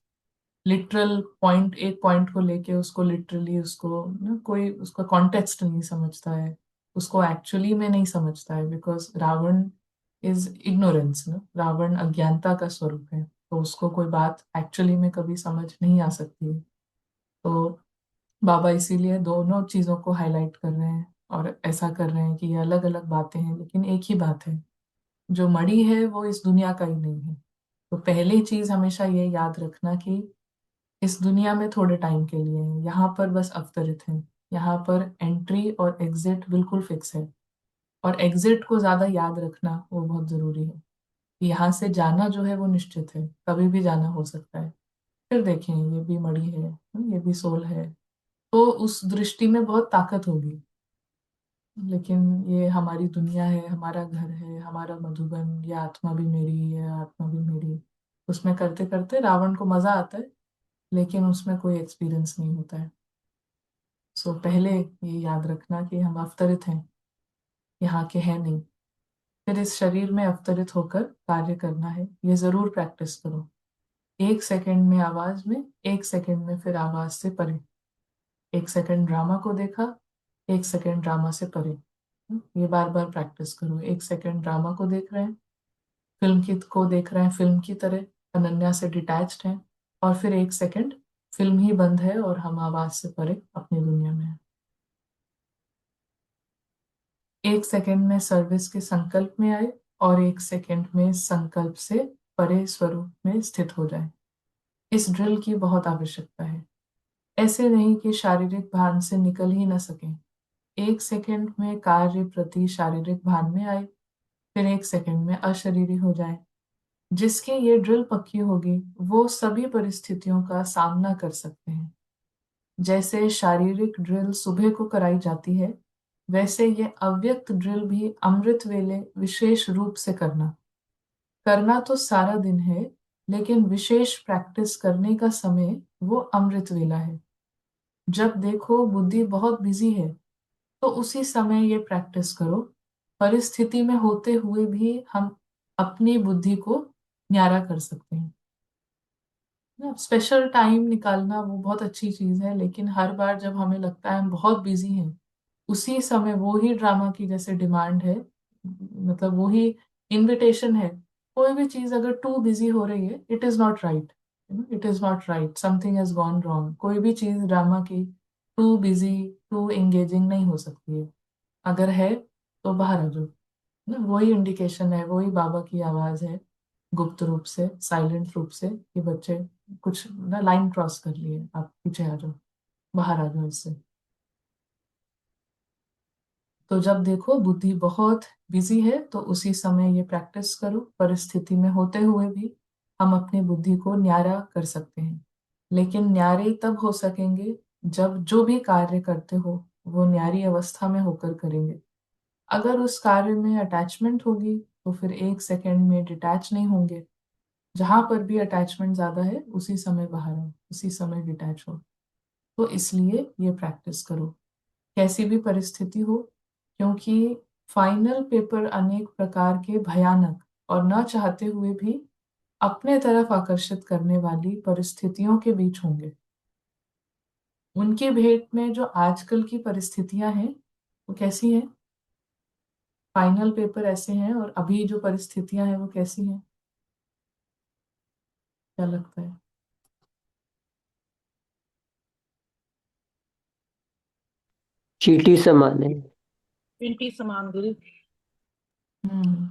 लिटरल पॉइंट, एक पॉइंट को लेके उसको लिटरली, उसको ना कोई उसका कॉन्टेक्स्ट नहीं समझता है, उसको एक्चुअली में नहीं समझता है। बिकॉज रावण इज इग्नोरेंस ना, रावण अज्ञानता का स्वरूप है, तो उसको कोई बात एक्चुअली में कभी समझ नहीं आ सकती है। तो बाबा इसीलिए दोनों चीजों को हाईलाइट कर रहे हैं और ऐसा कर रहे हैं कि ये अलग अलग बातें हैं लेकिन एक ही बात है। जो मणि है वो इस दुनिया का ही नहीं है। तो पहली चीज हमेशा ये याद रखना कि इस दुनिया में थोड़े टाइम के लिए है, यहाँ पर बस अवतरित है। यहाँ पर एंट्री और एग्जिट बिल्कुल फिक्स है, और एग्जिट को ज्यादा याद रखना वो बहुत जरूरी है। कि यहाँ से जाना जो है वो निश्चित है, कभी भी जाना हो सकता है। फिर देखें, ये भी मणि है, ये भी सोल है, तो उस दृष्टि में बहुत ताकत होगी। लेकिन ये हमारी दुनिया है, हमारा घर है, हमारा मधुबन, ये आत्मा भी मेरी है, आत्मा भी मेरी, उसमें करते करते रावण को मजा आता है लेकिन उसमें कोई एक्सपीरियंस नहीं होता है। सो पहले ये याद रखना कि हम अवतरित हैं, यहाँ के हैं नहीं। फिर इस शरीर में अवतरित होकर कार्य करना है, ये जरूर प्रैक्टिस करो। एक सेकंड में आवाज में, एक सेकंड में फिर आवाज से परे। एक सेकंड ड्रामा को देखा, एक सेकंड ड्रामा से परे। ये बार बार प्रैक्टिस करो। एक सेकंड ड्रामा को देख रहे हैं, फिल्म की को देख रहे हैं फिल्म की तरह, अनन्या से डिटैच्ड हैं, और फिर एक सेकंड फिल्म ही बंद है और हम आवाज से परे अपनी दुनिया में हैं। एक सेकंड में सर्विस के संकल्प में आए, और एक सेकंड में संकल्प से परे स्वरूप में स्थित हो जाए। इस ड्रिल की बहुत आवश्यकता है। ऐसे नहीं कि शारीरिक भान से निकल ही न सके। एक सेकंड में कार्य प्रति शारीरिक भान में आए, फिर एक सेकंड में अशरीरी हो जाए। जिसकी ये ड्रिल पक्की होगी वो सभी परिस्थितियों का सामना कर सकते हैं। जैसे शारीरिक ड्रिल सुबह को कराई जाती है, वैसे ये अव्यक्त ड्रिल भी अमृत वेले विशेष रूप से करना। करना तो सारा दिन है, लेकिन विशेष प्रैक्टिस करने का समय वो अमृत वेला है। जब देखो बुद्धि बहुत बिजी है, तो उसी समय ये प्रैक्टिस करो। परिस्थिति में होते हुए भी हम अपनी बुद्धि को न्यारा कर सकते हैं। स्पेशल टाइम निकालना वो बहुत अच्छी चीज है, लेकिन हर बार जब हमें लगता है हम बहुत बिजी हैं, उसी समय वो ही ड्रामा की जैसे डिमांड है, मतलब वो ही इनविटेशन है। कोई भी चीज अगर टू बिजी हो रही है, it is not right, it is not right, something has gone wrong. कोई भी चीज ड्रामा की टू बिजी, टू एंगेजिंग नहीं हो सकती है। अगर है तो बाहर आ जाओ ना, वही इंडिकेशन है, वही बाबा की आवाज है, गुप्त रूप से, साइलेंट रूप से कि बच्चे कुछ ना लाइन क्रॉस कर लिए, आप पीछे आ जाओ, बाहर आ जाओ इससे। तो जब देखो बुद्धि बहुत बिजी है, तो उसी समय ये प्रैक्टिस करो। परिस्थिति में होते हुए भी हम अपनी बुद्धि को न्यारा कर सकते हैं। लेकिन न्यारे तब हो सकेंगे जब जो भी कार्य करते हो वो न्यारी अवस्था में होकर करेंगे। अगर उस कार्य में अटैचमेंट होगी तो फिर एक सेकंड में डिटैच नहीं होंगे। जहां पर भी अटैचमेंट ज्यादा है, उसी समय बाहर आओ, उसी समय डिटैच हो। तो इसलिए ये प्रैक्टिस करो, कैसी भी परिस्थिति हो। क्योंकि फाइनल पेपर अनेक प्रकार के भयानक और न चाहते हुए भी अपने तरफ आकर्षित करने वाली परिस्थितियों के बीच होंगे। उनकी भेंट में जो आजकल की परिस्थितियां हैं वो कैसी हैं? फाइनल पेपर ऐसे हैं, और अभी जो परिस्थितियां हैं वो कैसी हैं? क्या लगता है? चींटी समान है। पिंटी समान गुरु। हम्म।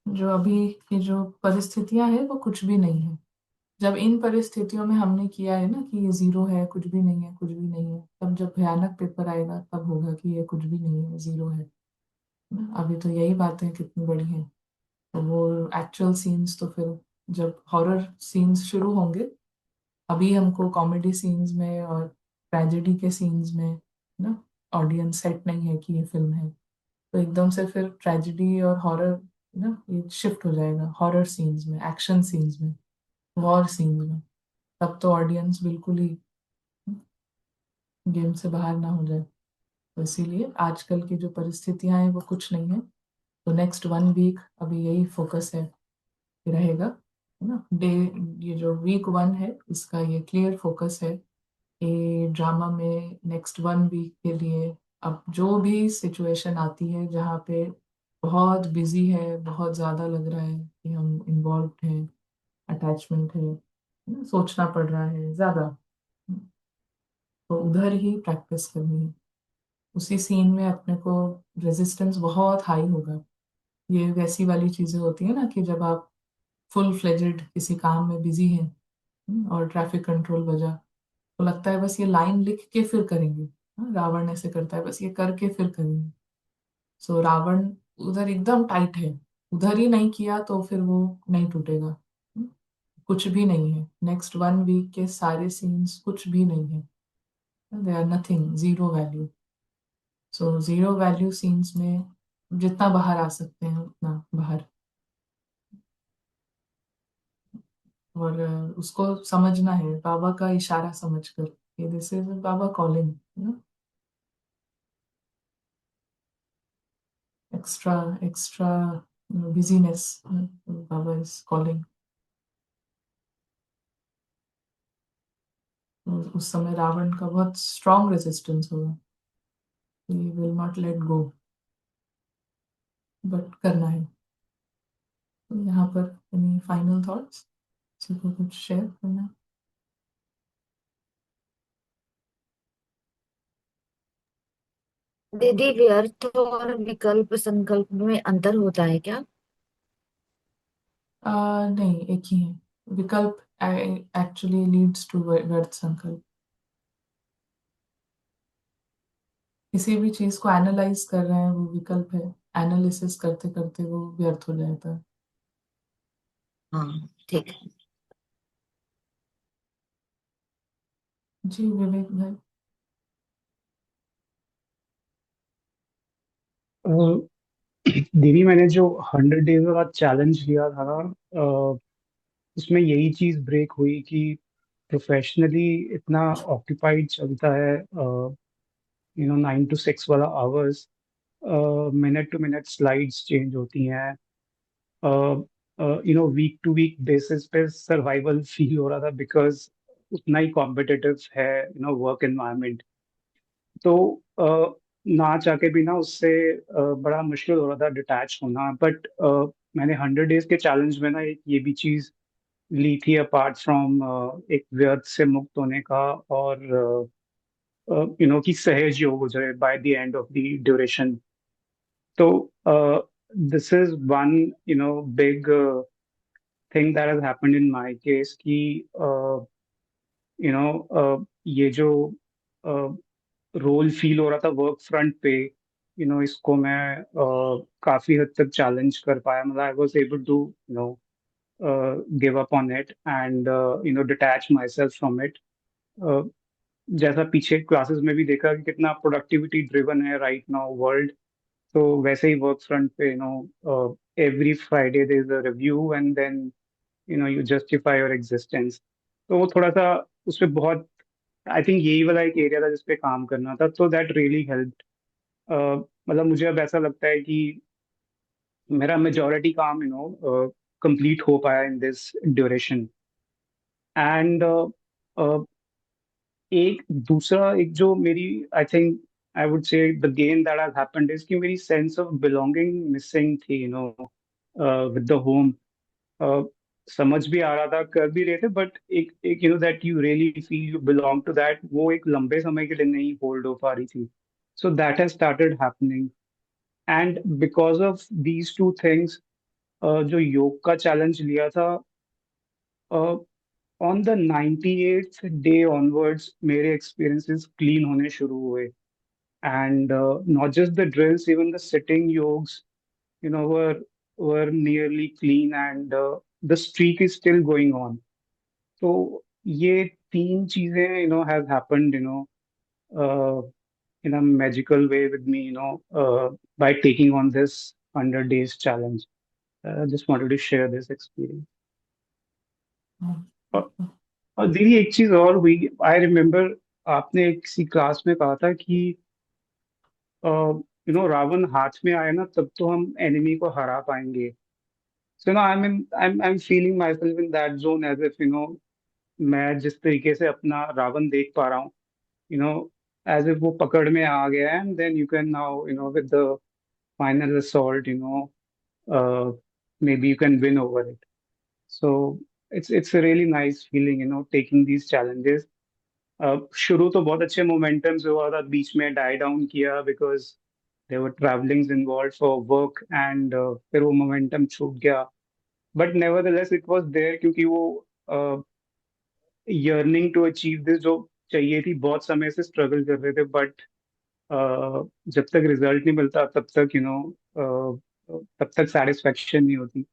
जो अभी की जो परिस्थितियां हैं वो कुछ भी नहीं है। जब इन परिस्थितियों में हमने किया है ना कि ये जीरो है, कुछ भी नहीं है, कुछ भी नहीं है, तब जब भयानक पेपर आएगा तब होगा कि ये कुछ भी नहीं है, जीरो है ना? अभी तो यही बातें कितनी बड़ी हैं। तो वो एक्चुअल सीन्स तो फिर जब हॉरर सीन्स शुरू होंगे, अभी हमको कॉमेडी सीन्स में और ट्रेजेडी के सीन्स में ना ऑडियंस सेट नहीं है कि ये फिल्म है, तो एकदम से फिर ट्रेजेडी और हॉरर ना ये शिफ्ट हो जाएगा हॉरर सीन्स में, एक्शन सीन्स में, वॉर सीन्स में। तब तो ऑडियंस बिल्कुल ही गेम से बाहर ना हो जाए। तो इसीलिए आजकल की जो परिस्थितियां हैं वो कुछ नहीं है। तो नेक्स्ट 1 वीक अभी यही फोकस है रहेगा, है ना। डे ये जो वीक 1 है इसका ये क्लियर फोकस है ये ड्रामा में नेक्स्ट 1 वीक के लिए। अब जो भी सिचुएशन आती है जहाँ पे बहुत बिजी है, बहुत ज़्यादा लग रहा है कि हम इन्वॉल्व हैं, अटैचमेंट है ना, सोचना पड़ रहा है ज़्यादा, तो उधर ही प्रैक्टिस करनी है। उसी सीन में अपने को रेजिस्टेंस बहुत हाई होगा। ये वैसी वाली चीज़ें होती है ना कि जब आप फुल फ्लेजेड किसी काम में बिजी हैं, और ट्रैफिक कंट्रोल बजा, तो लगता है बस ये लाइन लिख के फिर करेंगे। रावण ऐसे करता है, बस ये करके फिर करेंगे। सो रावण उधर एकदम टाइट है, उधर ही नहीं किया तो फिर वो नहीं टूटेगा। हम्म, कुछ भी नहीं है, नेक्स्ट 1 वीक के सारे सीन्स कुछ भी नहीं है, they are nothing, zero value. So zero value scenes में जितना बाहर आ सकते हैं उतना बाहर, और उसको समझना है बाबा का इशारा समझकर कि this is Baba calling, extra extra business, Baba is calling. उस समय रावण का बहुत स्ट्रॉन्ग रेजिस्टेंस होगा, he will not let go, but करना है। तो यहाँ पर एनी फाइनल थॉट्स, किसी को कुछ शेयर करना है? दीदी, व्यर्थ और विकल्प संकल्प में अंतर होता है क्या? नहीं, एक ही है। विकल्प एक्चुअली लीड्स टू व्यर्थ संकल्प। किसी भी चीज को एनालाइज कर रहे हैं वो विकल्प है, एनालिसिस करते करते वो व्यर्थ हो जाता है। हाँ, ठीक है। जी विवेक भाई। दीदी, मैंने जो 100 डेज वाला चैलेंज लिया था ना, उसमें यही चीज ब्रेक हुई कि प्रोफेशनली इतना ऑक्यूपाइड चलता है, 9 to 6 वाला hours, minute to minute slides change होती हैं, वीक टू वीक बेसिस पे सर्वाइवल फील हो रहा था, बिकॉज उतना ही कॉम्पिटिटिव है वर्क एनवायरनमेंट। तो ना चाह के भी ना उससे बड़ा मुश्किल हो रहा था डिटैच होना। बट मैंने 100 डेज के चैलेंज में ना एक ये भी चीज ली थी, अपार्ट फ्रॉम एक व्यर्थ से मुक्त होने का, और कि सहज योग हो जाए by the end of the duration. तो this is one big thing that has happened in my case, कि ये जो रोल फील हो रहा था वर्क फ्रंट पे, इसको मैं काफी हद तक चैलेंज कर पाया। मतलब I was able to give up on it and detach myself from it. जैसा पीछे क्लासेस में भी देखा कि कितना प्रोडक्टिविटी ड्रिवन है राइट नाउ वर्ल्ड, तो वैसे ही वर्क फ्रंट पे every Friday there is a review and then you justify your existence. तो वो थोड़ा सा उसमें बहुत, आई थिंक यही वाला एक एरिया था जिसपे काम करना था, तो दैट रियली हेल्प। मतलब मुझे अब ऐसा लगता है कि मेरा मेजोरिटी काम कंप्लीट हो पाया इन दिस ड्यूरेशन। एंड एक दूसरा, एक जो मेरी, I think I would say the gain that has happened is कि मेरी सेंस ऑफ बिलोंगिंग मिसिंग थी विद द होम। समझ भी आ रहा था, कर भी रहे थे, बट एक एक that you really feel you belong to that, वो एक लंबे समय के लिए नहीं होल्ड हो पा रही थी। So that has started happening, and because of these two things जो योग का चैलेंज लिया था, on the 98th day onwards मेरे एक्सपीरियंसेस क्लीन होने शुरू हुए, and not just the drills, even the sitting yogs, were nearly clean, and the streak is still going on. So ये तीन चीजें have happened uh, in a magical way with me, by taking on this 100 days challenge. I just wanted to share this experience. और और दीदी एक चीज और हुई, आई रिमेम्बर आपने किसी क्लास में कहा था कि रावण हाथ में आए ना तब तो हम एनिमी को हरा पाएंगे. So no I am feeling myself in that zone, as if मैं जिस तरीके से अपना रावण देख पा रहा हूँ, you know as if वो पकड़ में आ गया है, and then you can now, with the final assault, uh, maybe you can win over it. So it's a really nice feeling, taking these challenges. शुरू तो बहुत अच्छे मोमेंटम से हुआ था, बीच में डाई डाउन किया because there were travellings involve for work, and फिर वो मोमेंटम छूट गया. But nevertheless it was there, क्योंकि वो यर्निंग टू अचीव दिस जो चाहिए थी, बहुत समय से स्ट्रगल कर रहे थे, बट जब तक रिजल्ट नहीं मिलता तब तक तब तक सेटिस्फेक्शन नहीं होती.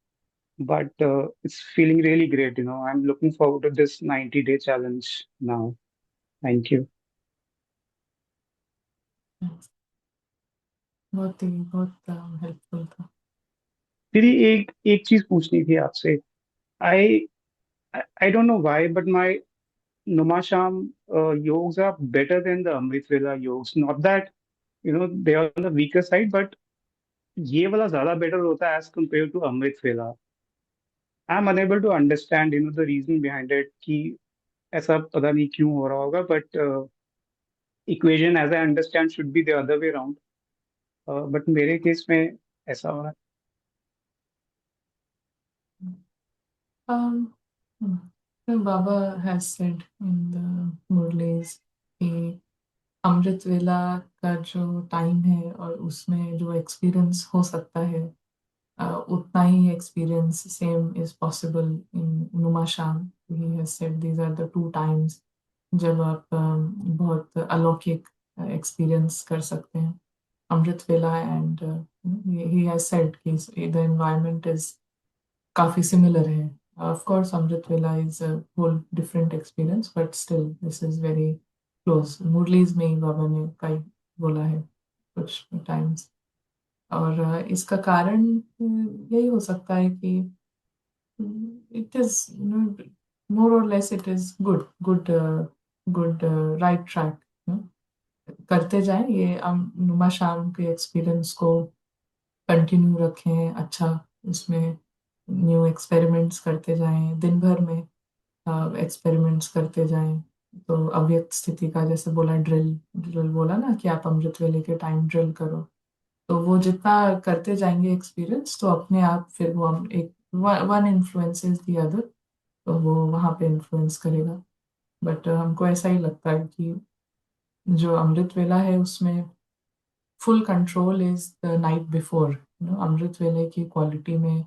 But it's feeling really great. I'm looking forward to this 90-day challenge now. Thank you. बहुत ही बहुत हेल्पफुल था. दीदी एक एक चीज पूछनी थी आपसे. I I don't know why, but my Numasham yogs are better than the Amrit Vela yogs. Not that they are on the weaker side, but ये वाला ज्यादा बेटर होता है as compared to Amrit Vela. I'm unable to understand the reason behind it, कि ऐसा पता नहीं क्यों हो रहा होगा, but equation as I understand should be the other way around. But मेरे केस में ऐसा हो रहा है. Um, Baba has said in the Murlis कि अमृत वेला का जो टाइम है और उसमें जो एक्सपीरियंस हो सकता है, उतना ही experience same is possible in नुमा शाम. He has said these are the two times जब आप बहुत अलौकिक एक्सपीरियंस कर सकते हैं. Amrit vela and he has said कि द एनवायरनमेंट इज काफी सिमिलर है. Of course amrit vela is a whole different experience, but still this is very close. Murlis में ही बाबा ने कई बोला है कुछ टाइम्स. और इसका कारण यही हो सकता है कि इट इज मोर और less it is good good good right track. करते जाएं ये नुमा शाम के एक्सपीरियंस को कंटिन्यू रखें. अच्छा, उसमें न्यू एक्सपेरिमेंट्स करते जाएं, दिन भर में एक्सपेरिमेंट्स करते जाएं. तो अव्यक्त स्थिति का जैसे बोला, ड्रिल ड्रिल बोला ना कि आप अमृत वेले के टाइम ड्रिल करो, तो वो जितना करते जाएंगे एक्सपीरियंस, तो अपने आप फिर वो हम एक वन इन्फ्लुएंसेस दी अदर, तो वो वहाँ पे इन्फ्लुएंस करेगा. बट हमको ऐसा ही लगता है कि जो अमृत वेला है उसमें full control is the night before. अमृत वेले की क्वालिटी में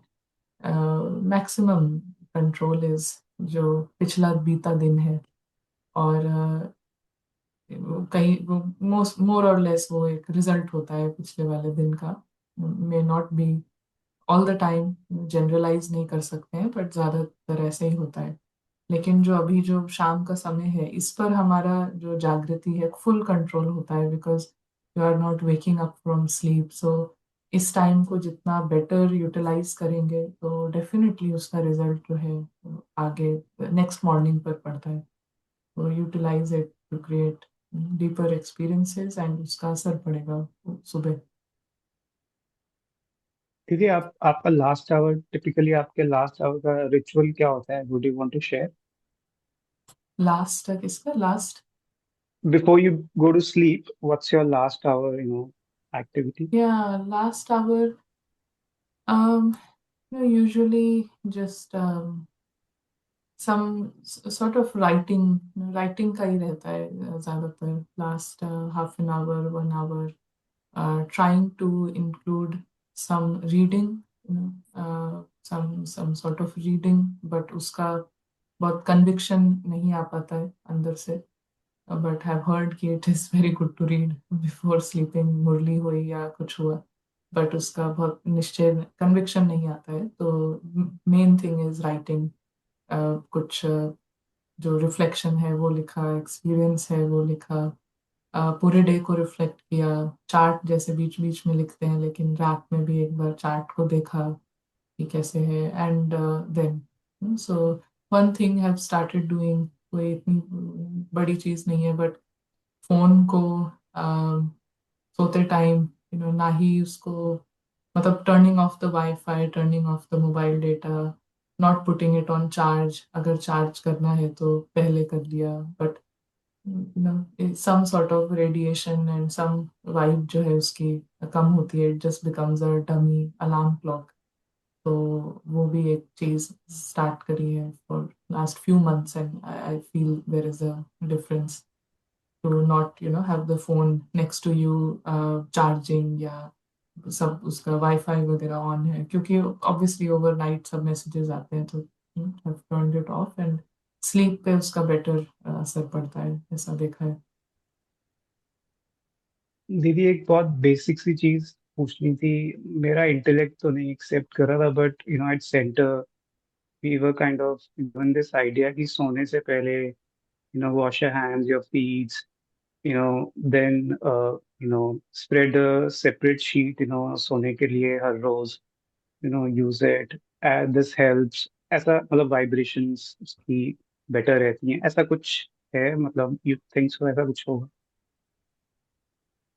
मैक्सिमम कंट्रोल इज जो पिछला बीता दिन है. और कहीं वो मोर और लेस वो एक रिजल्ट होता है पिछले वाले दिन का. May not be all the time, generalize नहीं कर सकते हैं, बट ज्यादातर ऐसे ही होता है. लेकिन जो अभी जो शाम का समय है, इस पर हमारा जो जागृति है फुल कंट्रोल होता है, because you are not waking up from sleep. So इस टाइम को जितना बेटर यूटिलाइज करेंगे तो डेफिनेटली उसका रिजल्ट जो है आगे नेक्स्ट मॉर्निंग पर पड़ता है. तो utilize it to create deeper experiences and उसका असर पड़ेगा सुबह. दीदी आपका लास्ट आवर, टिपिकली आपके लास्ट आवर का रिचुअल क्या होता है? Would you want to share? Last तक इसका last Before you go to sleep, what's your last hour, activity? या last hour usually just some sort of writing का ही रहता है ज़्यादातर. Last half an hour 1 hour trying to include some reading, some sort of reading, but उसका बहुत conviction नहीं आ पाता है अंदर से, बट हैव हर्ड कि it is very good to read before sleeping, मुरली हुई या कुछ हुआ, बट उसका बहुत निश्चय कन्विक्शन नहीं आता है। तो मेन थिंग इज राइटिंग, कुछ जो रिफ्लेक्शन है वो लिखा, एक्सपीरियंस है वो लिखा, पूरे डे को रिफ्लेक्ट किया, चार्ट जैसे बीच बीच में लिखते हैं लेकिन रात में भी एक बार चार्ट को देखा कि कैसे है। And then so one thing have started doing, कोई इतनी बड़ी चीज़ नहीं है, बट फोन को सोते टाइम ना ही उसको, मतलब turning off the WiFi, turning off the mobile data, not putting it on charge, अगर चार्ज करना है तो पहले कर लिया, but some sort of radiation and some vibe जो है उसकी कम होती है, it just becomes a dummy alarm clock. तो वो भी एक चीज स्टार्ट करी है for last few months, and I feel there is a difference to not have the phone next to you charging, या सब उसका वाईफाई वगैरह ऑन है, क्योंकि ऑब्वियसली ओवरनाइट सब मैसेजेस आते हैं, तो have turned it of, and sleep पे उसका बेटर असर पड़ता है, ऐसा देखा है। दीदी एक बहुत बेसिक सी चीज पूछनी थी। मेरा इंटेलेक्ट तो नहीं एक्सेप्ट कर रहा था, but at centre we were kind of given this idea कि सोने से पहले wash your hands, your feet, then spread a separate sheet सोने के लिए हर रोज, use it, this helps, ऐसा मतलब वाइब्रेशंस की बेटर रहती हैं, ऐसा कुछ है? मतलब यू थिंक सो ऐसा कुछ होगा?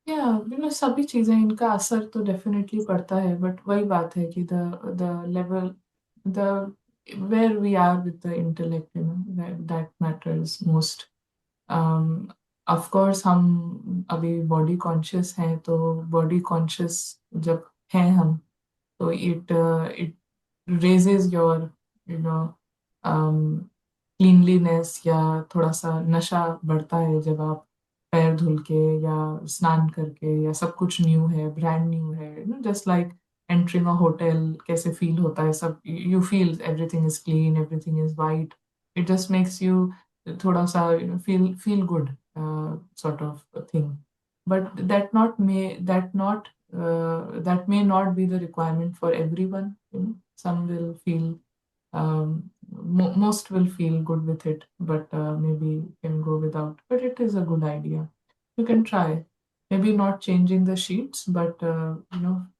या सभी चीजें, इनका असर तो डेफिनेटली पड़ता है, बट वही बात है कि the level, the where we are with the intellect, that matters most. Of course हम अभी बॉडी कॉन्शियस हैं, तो बॉडी कॉन्शियस जब हैं हम, तो it raises your you know cleanliness, या थोड़ा सा नशा बढ़ता है जब आप पैर धुल के या स्नान करके, या सब कुछ न्यू है, ब्रांड न्यू है, just like entering a hotel, कैसे फील होता है, सब you feel everything is clean, everything is white, it just makes you थोड़ा सा feel good sort of a thing, but that may not be the requirement for everyone. Some will feel, most will feel good with it, but maybe can go without, but it is a good idea. You can try, maybe not changing the sheets, but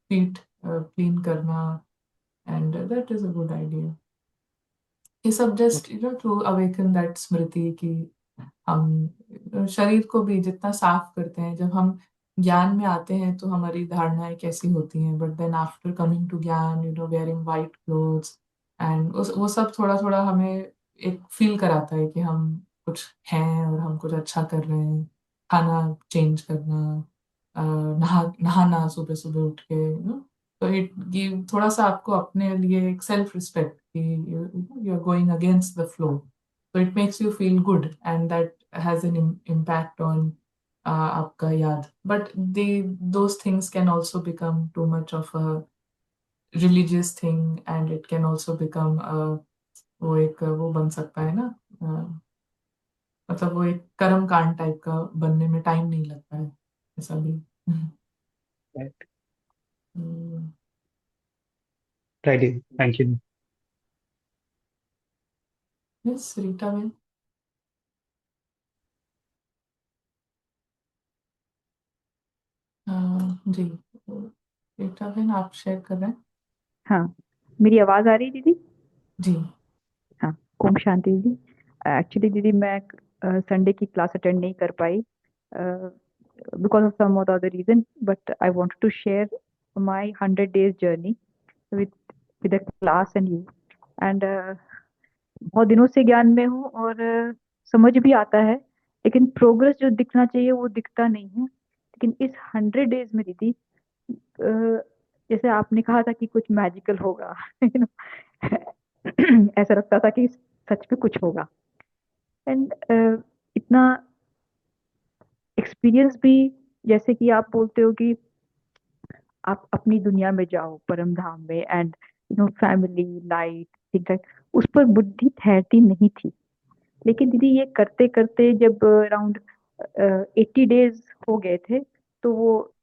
feet clean karna, and that is a good idea. ये सब just to awaken that स्मृति कि हम शरीर को भी जितना साफ करते हैं, जब हम ज्ञान में आते हैं तो हमारी धारणाएं कैसी होती हैं, but then after coming to ज्ञान, वेयरिंग वाइट क्लोथ्स, एंड वो सब थोड़ा थोड़ा हमें एक फील कराता है कि हम कुछ हैं और हम कुछ अच्छा कर रहे हैं। खाना चेंज करना, नहाना सुबह सुबह उठ के, तो इट गिव थोड़ा सा आपको अपने लिए एक सेल्फ रिस्पेक्ट कि you are going against the flow, so it makes you feel good, and that has an impact on आपका याद, but those things can also become too much of a religious thing, and it can also become वो एक वो बन सकता है ना, मतलब वो एक कर्म कांड टाइप का बनने में टाइम नहीं लगता है, ऐसा भी। Right, thank you. Yes, Rita ma'am. जी, रीटा मैम आप शेयर कर रहे हैं? हाँ, मेरी आवाज आ रही है दीदी? जी। हाँ, ओम शांति दीदी। एक्चुअली दीदी मैं संडे की क्लास अटेंड नहीं कर पाई बिकॉज ऑफ सम और other reason, but I wanted to share my 100 days journey with the class and you, and बहुत दिनों से ज्ञान में हूँ और समझ भी आता है, लेकिन प्रोग्रेस जो दिखना चाहिए वो दिखता नहीं है। लेकिन इस 100 डेज में दीदी जैसे आपने कहा था कि कुछ मैजिकल होगा you know, ऐसा लगता था कि सच में कुछ होगा, एंड इतना एक्सपीरियंस भी, जैसे कि आप बोलते हो कि आप अपनी दुनिया में जाओ परम धाम में, and family, light, something right, उस पर बुद्धि ठहरती नहीं थी। लेकिन दीदी ये करते करते जब अराउंड 80 डेज हो गए थे, तो वो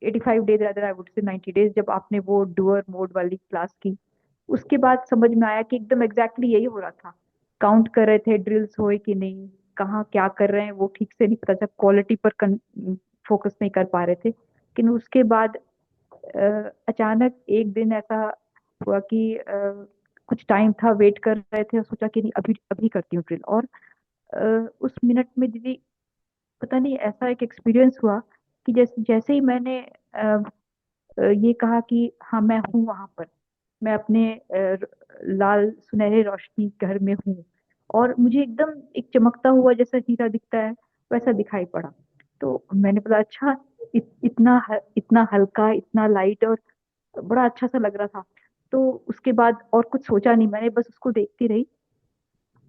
85 days, rather I would say 90 days, जब आपने वो डुअर मोड वाली क्लास की, उसके बाद समझ में आया कि एकदम एग्जैक्टली यही हो रहा था। काउंट कर रहे थे ड्रिल्स हुए कि नहीं, कहाँ क्या कर रहे हैं वो ठीक से नहीं पता था, क्वालिटी पर फोकस नहीं कर पा रहे थे। लेकिन उसके बाद अचानक एक दिन ऐसा हुआ कि कुछ टाइम था, वेट कर रहे थे और सोचा कि नहीं अभी अभी करती हूँ ड्रिल। और उस मिनट में दीदी पता नहीं ऐसा एक एक्सपीरियंस हुआ कि जैसे जैसे ही मैंने ये कहा कि हाँ मैं हूँ वहां पर, मैं अपने लाल सुनहरे रोशनी घर में हूँ, और मुझे एकदम एक चमकता हुआ जैसा हीरा दिखता है वैसा दिखाई पड़ा। तो मैंने बोला अच्छा, इतना हल्का, इतना लाइट, और बड़ा अच्छा सा लग रहा था। तो उसके बाद और कुछ सोचा नहीं, मैंने बस उसको देखती रही।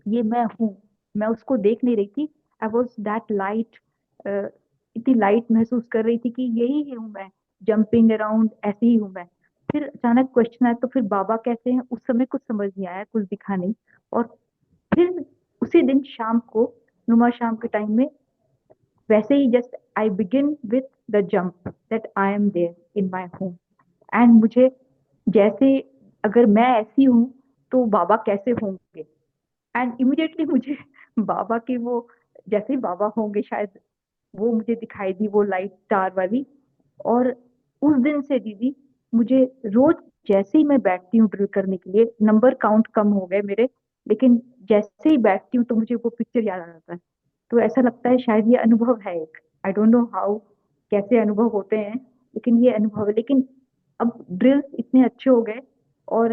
ये मैं हूँ, मैं उसको देख नहीं रही थी। आई वॉज दैट लाइट, इतनी लाइट महसूस कर रही थी कि यही हूँ मैं, जंपिंग अराउंड ऐसे ही हूँ मैं। फिर अचानक क्वेश्चन आया तो फिर बाबा कैसे हैं, उस समय कुछ समझ नहीं आया, कुछ दिखा नहीं। और फिर उसी दिन शाम को, नुमा शाम के टाइम में, वैसे ही just I begin with the jump that I am there in my home. And मुझे जैसे, अगर मैं ऐसी हूँ तो बाबा कैसे होंगे। एंड इमिडिएटली मुझे बाबा की वो, जैसे ही बाबा होंगे शायद, वो मुझे दिखाई दी, वो लाइट स्टार वाली। और उस दिन से दीदी मुझे रोज जैसे ही मैं बैठती हूँ ड्रिल करने के लिए, नंबर काउंट कम हो गए मेरे, लेकिन जैसे ही बैठती हूँ तो मुझे वो पिक्चर याद आ जाता है। तो ऐसा लगता है शायद ये अनुभव है एक, आई डोंट नो हाउ, कैसे अनुभव होते हैं, लेकिन ये अनुभव है। लेकिन अब ड्रिल्स इतने अच्छे हो गए और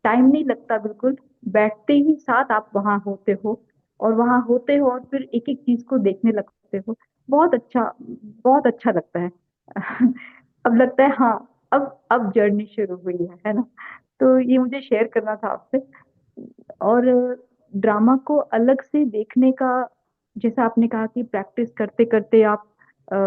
टाइम नहीं लगता बिल्कुल, बैठते ही साथ आप वहां होते हो, और वहां होते हो और फिर एक एक चीज को देखने लगते हो। बहुत अच्छा, बहुत अच्छा लगता है। अब लगता है हाँ, अब जर्नी शुरू हुई है ना। तो ये मुझे शेयर करना था आपसे। और ड्रामा को अलग से देखने का, जैसा आपने कहा कि प्रैक्टिस करते करते आप अ,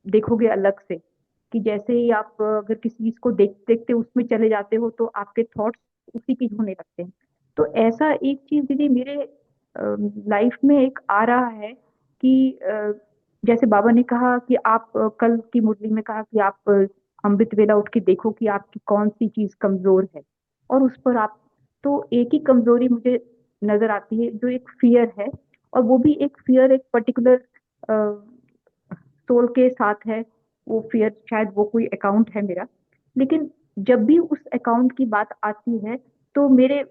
देखोगे अलग से, कि जैसे ही आप अगर किसी चीज को देखते देखते उसमें चले जाते हो तो आपके थॉट्स उसी की होने लगते हैं। तो ऐसा एक चीज दीदी मेरे लाइफ में एक आ रहा है कि जैसे बाबा ने कहा कि आप कल की मुरली में कहा कि आप अमृत वेला उठ के देखो कि आपकी कौन सी चीज कमजोर है, और उस पर आप, तो एक ही कमजोरी मुझे नजर आती है जो एक फियर है। और वो भी एक फियर एक पर्टिकुलर सोल के साथ है। वो फियर शायद वो कोई अकाउंट है मेरा। लेकिन जब भी उस अकाउंट की बात आती है तो मेरे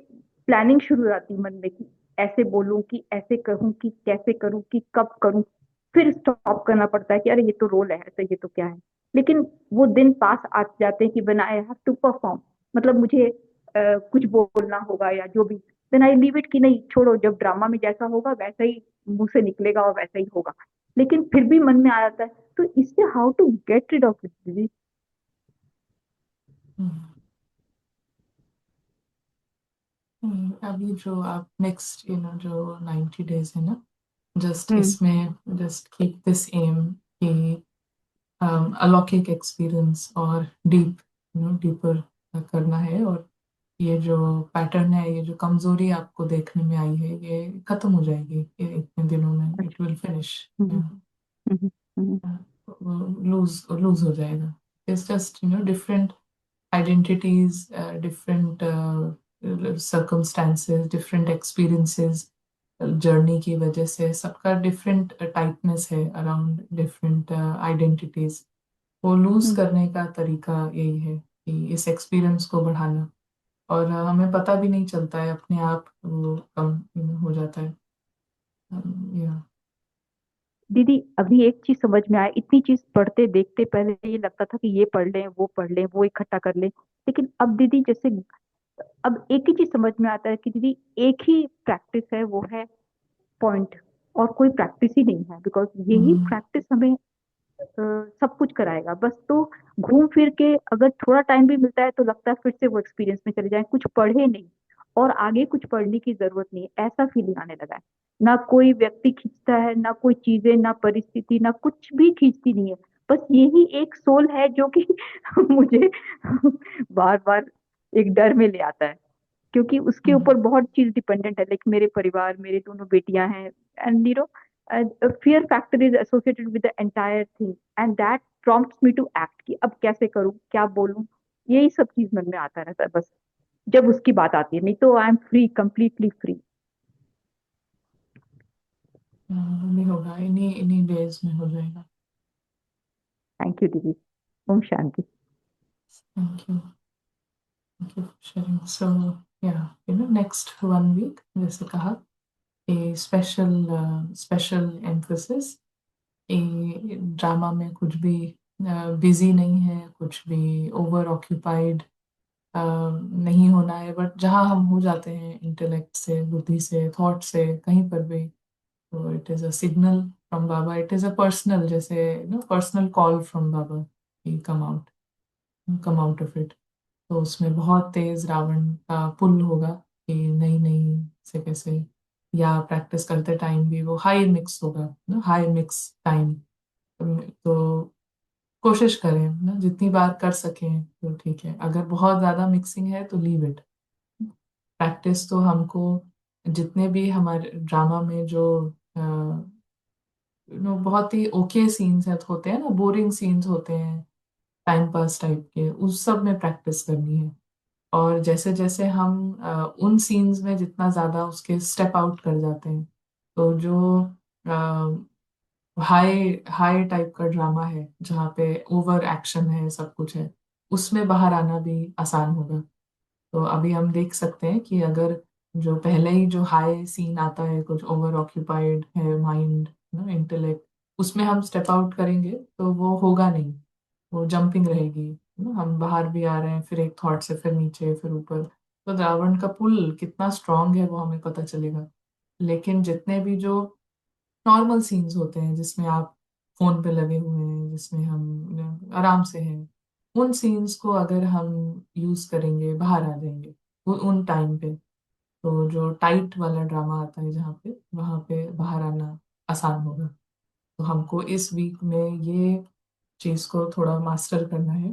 प्लानिंग शुरू हो जाती है मन में कि ऐसे बोलूं, कि ऐसे कहूं, कि कैसे करूं, कि कब करूं। फिर स्टॉप करना पड़ता है कि अरे ये तो रोल है, तो ये तो क्या है। लेकिन वो दिन पास आ जाते हैं कि बना आई हैव टू परफॉर्म, मतलब मुझे कुछ बोलना होगा या जो भी। देन आई लीव इट कि नहीं छोड़ो, जब ड्रामा में जैसा होगा वैसा ही मुंह से निकलेगा और वैसा ही होगा। लेकिन फिर भी मन में आ जाता है। तो इससे how to get rid of it दीदी? अभी जो आप नेक्स्ट जो 90 डेज है ना, जस्ट हम्म। इसमें जस्ट कीप दिस एम कि अलौकिक एक्सपीरियंस और डीपर करना है। और ये जो पैटर्न है, ये जो कमजोरी आपको देखने में आई है, ये खत्म हो जाएगी ये इतने दिनों में, इट अच्छा। Will finish, hmm. Hmm. Hmm. Loose loose हो जाएगा। It's just different identities, different circumstances, different experiences, journey की वजह से सबका डिफरेंट टाइटनेस है अराउंड डिफरेंट आइडेंटिटीज। वो लूज हम्म। करने का तरीका यही है कि इस एक्सपीरियंस को बढ़ाना। और हमें पता भी नहीं चलता है, अपने आप वो कम हो जाता है। या दीदी अभी एक चीज समझ में आया, इतनी चीज पढ़ते देखते पहले ये लगता था कि ये पढ़ लें, वो पढ़ लें, वो इकट्ठा कर लें। लेकिन अब दीदी जैसे, अब एक ही चीज समझ में आता है कि दीदी एक ही प्रैक्टिस है, वो है पॉइंट, और कोई प्रैक्टिस ही नहीं है। बिकॉज यही प्रैक्टिस हमें सब कुछ कराएगा बस। तो घूम फिर के अगर थोड़ा टाइम भी मिलता है तो लगता है फिर से वो एक्सपीरियंस में चले जाएं, कुछ पढ़े नहीं और आगे कुछ पढ़ने की जरूरत नहीं है, ऐसा फीलिंग आने लगा है। ना कोई व्यक्ति खींचता है, ना कोई चीजें, ना परिस्थिति, ना कुछ भी खींचती नहीं है। बस यही एक सोल है जो कि मुझे बार बार एक डर में ले आता है। क्योंकि उसके ऊपर बहुत चीज डिपेंडेंट है, लाइक मेरे परिवार, मेरे दोनों बेटियां हैं, and fear factor is associated with the entire thing, and that prompts me to act कि अब कैसे करूं, क्या बोलूं, यही सब चीज मन में आता रहता है बस जब उसकी बात आती है, नहीं तो I am free, completely free. नहीं होगा, इन्हीं इन्हीं डेज में हो जाएगा। थैंक यू दीदी, ओम शांति। Thank you, thank you for sharing. So या नेक्स्ट 1 वीक जैसे कहा, ए स्पेशल एम्फोसिस, ड्रामा में कुछ भी बिजी नहीं है, कुछ भी ओवर ऑक्यूपाइड नहीं होना है, बट जहाँ हम हो जाते हैं इंटेलेक्ट से, बुद्धि से, थॉट से, कहीं पर भी, तो it is a signal from Baba, it is a personal, जैसे पर्सनल कॉल फ्रॉम बाबा कि कम आउट ऑफ इट। तो उसमें बहुत तेज रावण का पुल होगा कि नहीं नहीं से कैसे, या प्रैक्टिस करते टाइम भी वो हाई मिक्स होगा ना, हाई मिक्स टाइम। तो कोशिश करें ना, जितनी बार कर सकें तो ठीक है, अगर बहुत ज्यादा मिक्सिंग है तो लीव इट। प्रैक्टिस तो हमको जितने भी हमारे ड्रामा में जो बहुत ही ओके सीन्स होते हैं ना, बोरिंग सीन्स होते हैं टाइम पास टाइप के, उस सब में प्रैक्टिस करनी है। और जैसे जैसे हम उन सीन्स में जितना ज्यादा उसके स्टेप आउट कर जाते हैं, तो जो हाई हाई टाइप का ड्रामा है जहाँ पे ओवर एक्शन है, सब कुछ है, उसमें बाहर आना भी आसान होगा। तो अभी हम देख सकते हैं कि अगर जो पहले ही जो हाई सीन आता है, कुछ ओवर ऑक्यूपाइड है माइंड, इंटेलेक्ट, उसमें हम स्टेप आउट करेंगे तो वो होगा नहीं, वो जंपिंग रहेगी, हम बाहर भी आ रहे हैं, फिर एक थॉट से फिर नीचे फिर ऊपर। तो रावण का पुल कितना स्ट्रांग है वो हमें पता चलेगा। लेकिन जितने भी जो नॉर्मल सीन्स होते हैं जिसमें आप फोन पे लगे हुए हैं, जिसमें हम आराम से हैं, उन सीन्स को अगर हम यूज करेंगे बाहर आ जाएंगे उन टाइम पे। तो जो टाइट वाला ड्रामा आता है जहाँ पे, वहां पे बाहर आना आसान होगा। तो हमको इस वीक में ये चीज को थोड़ा मास्टर करना है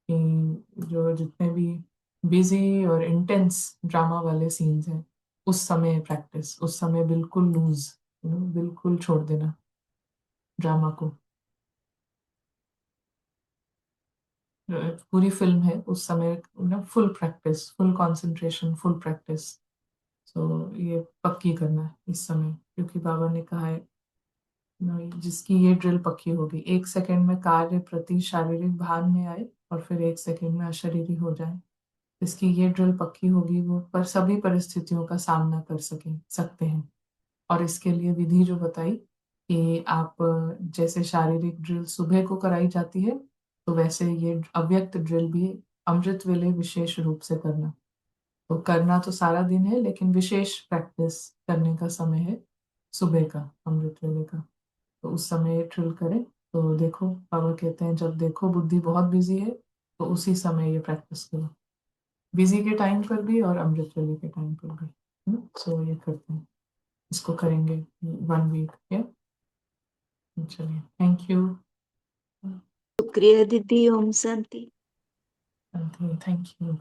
कि जो जितने भी बिजी और इंटेंस ड्रामा वाले सीन्स हैं, उस समय प्रैक्टिस, उस समय बिल्कुल लूज, बिल्कुल छोड़ देना ड्रामा को। पूरी फिल्म है उस समय, full practice, full concentration, full practice. So ये पक्की करना है इस समय, क्योंकि बाबा ने कहा है जिसकी ये ड्रिल पक्की होगी, 1 सेकंड में कार्य प्रति शारीरिक भान में आए और फिर 1 सेकंड में अशरीरी हो जाए, इसकी ये ड्रिल पक्की होगी, वो पर सभी परिस्थितियों का सामना कर सकते हैं। और इसके लिए विधि जो बताई कि आप जैसे शारीरिक ड्रिल सुबह को कराई जाती है, तो वैसे ये अव्यक्त ड्रिल भी अमृत वेले विशेष रूप से करना। तो करना तो सारा दिन है, लेकिन विशेष प्रैक्टिस करने का समय है सुबह का, अमृत वेले का। तो उस समय ड्रिल करें। तो देखो, बाबा कहते हैं जब देखो बुद्धि बहुत बिजी है, तो उसी समय ये प्रैक्टिस करो, बिजी के टाइम पर भी और अमृत वेले के टाइम पर भी। सो ये करते हैं, इसको करेंगे 1 वीक। या चलिए, थैंक यू। शुक्रिया दीदी, ओम शांति। Thank you.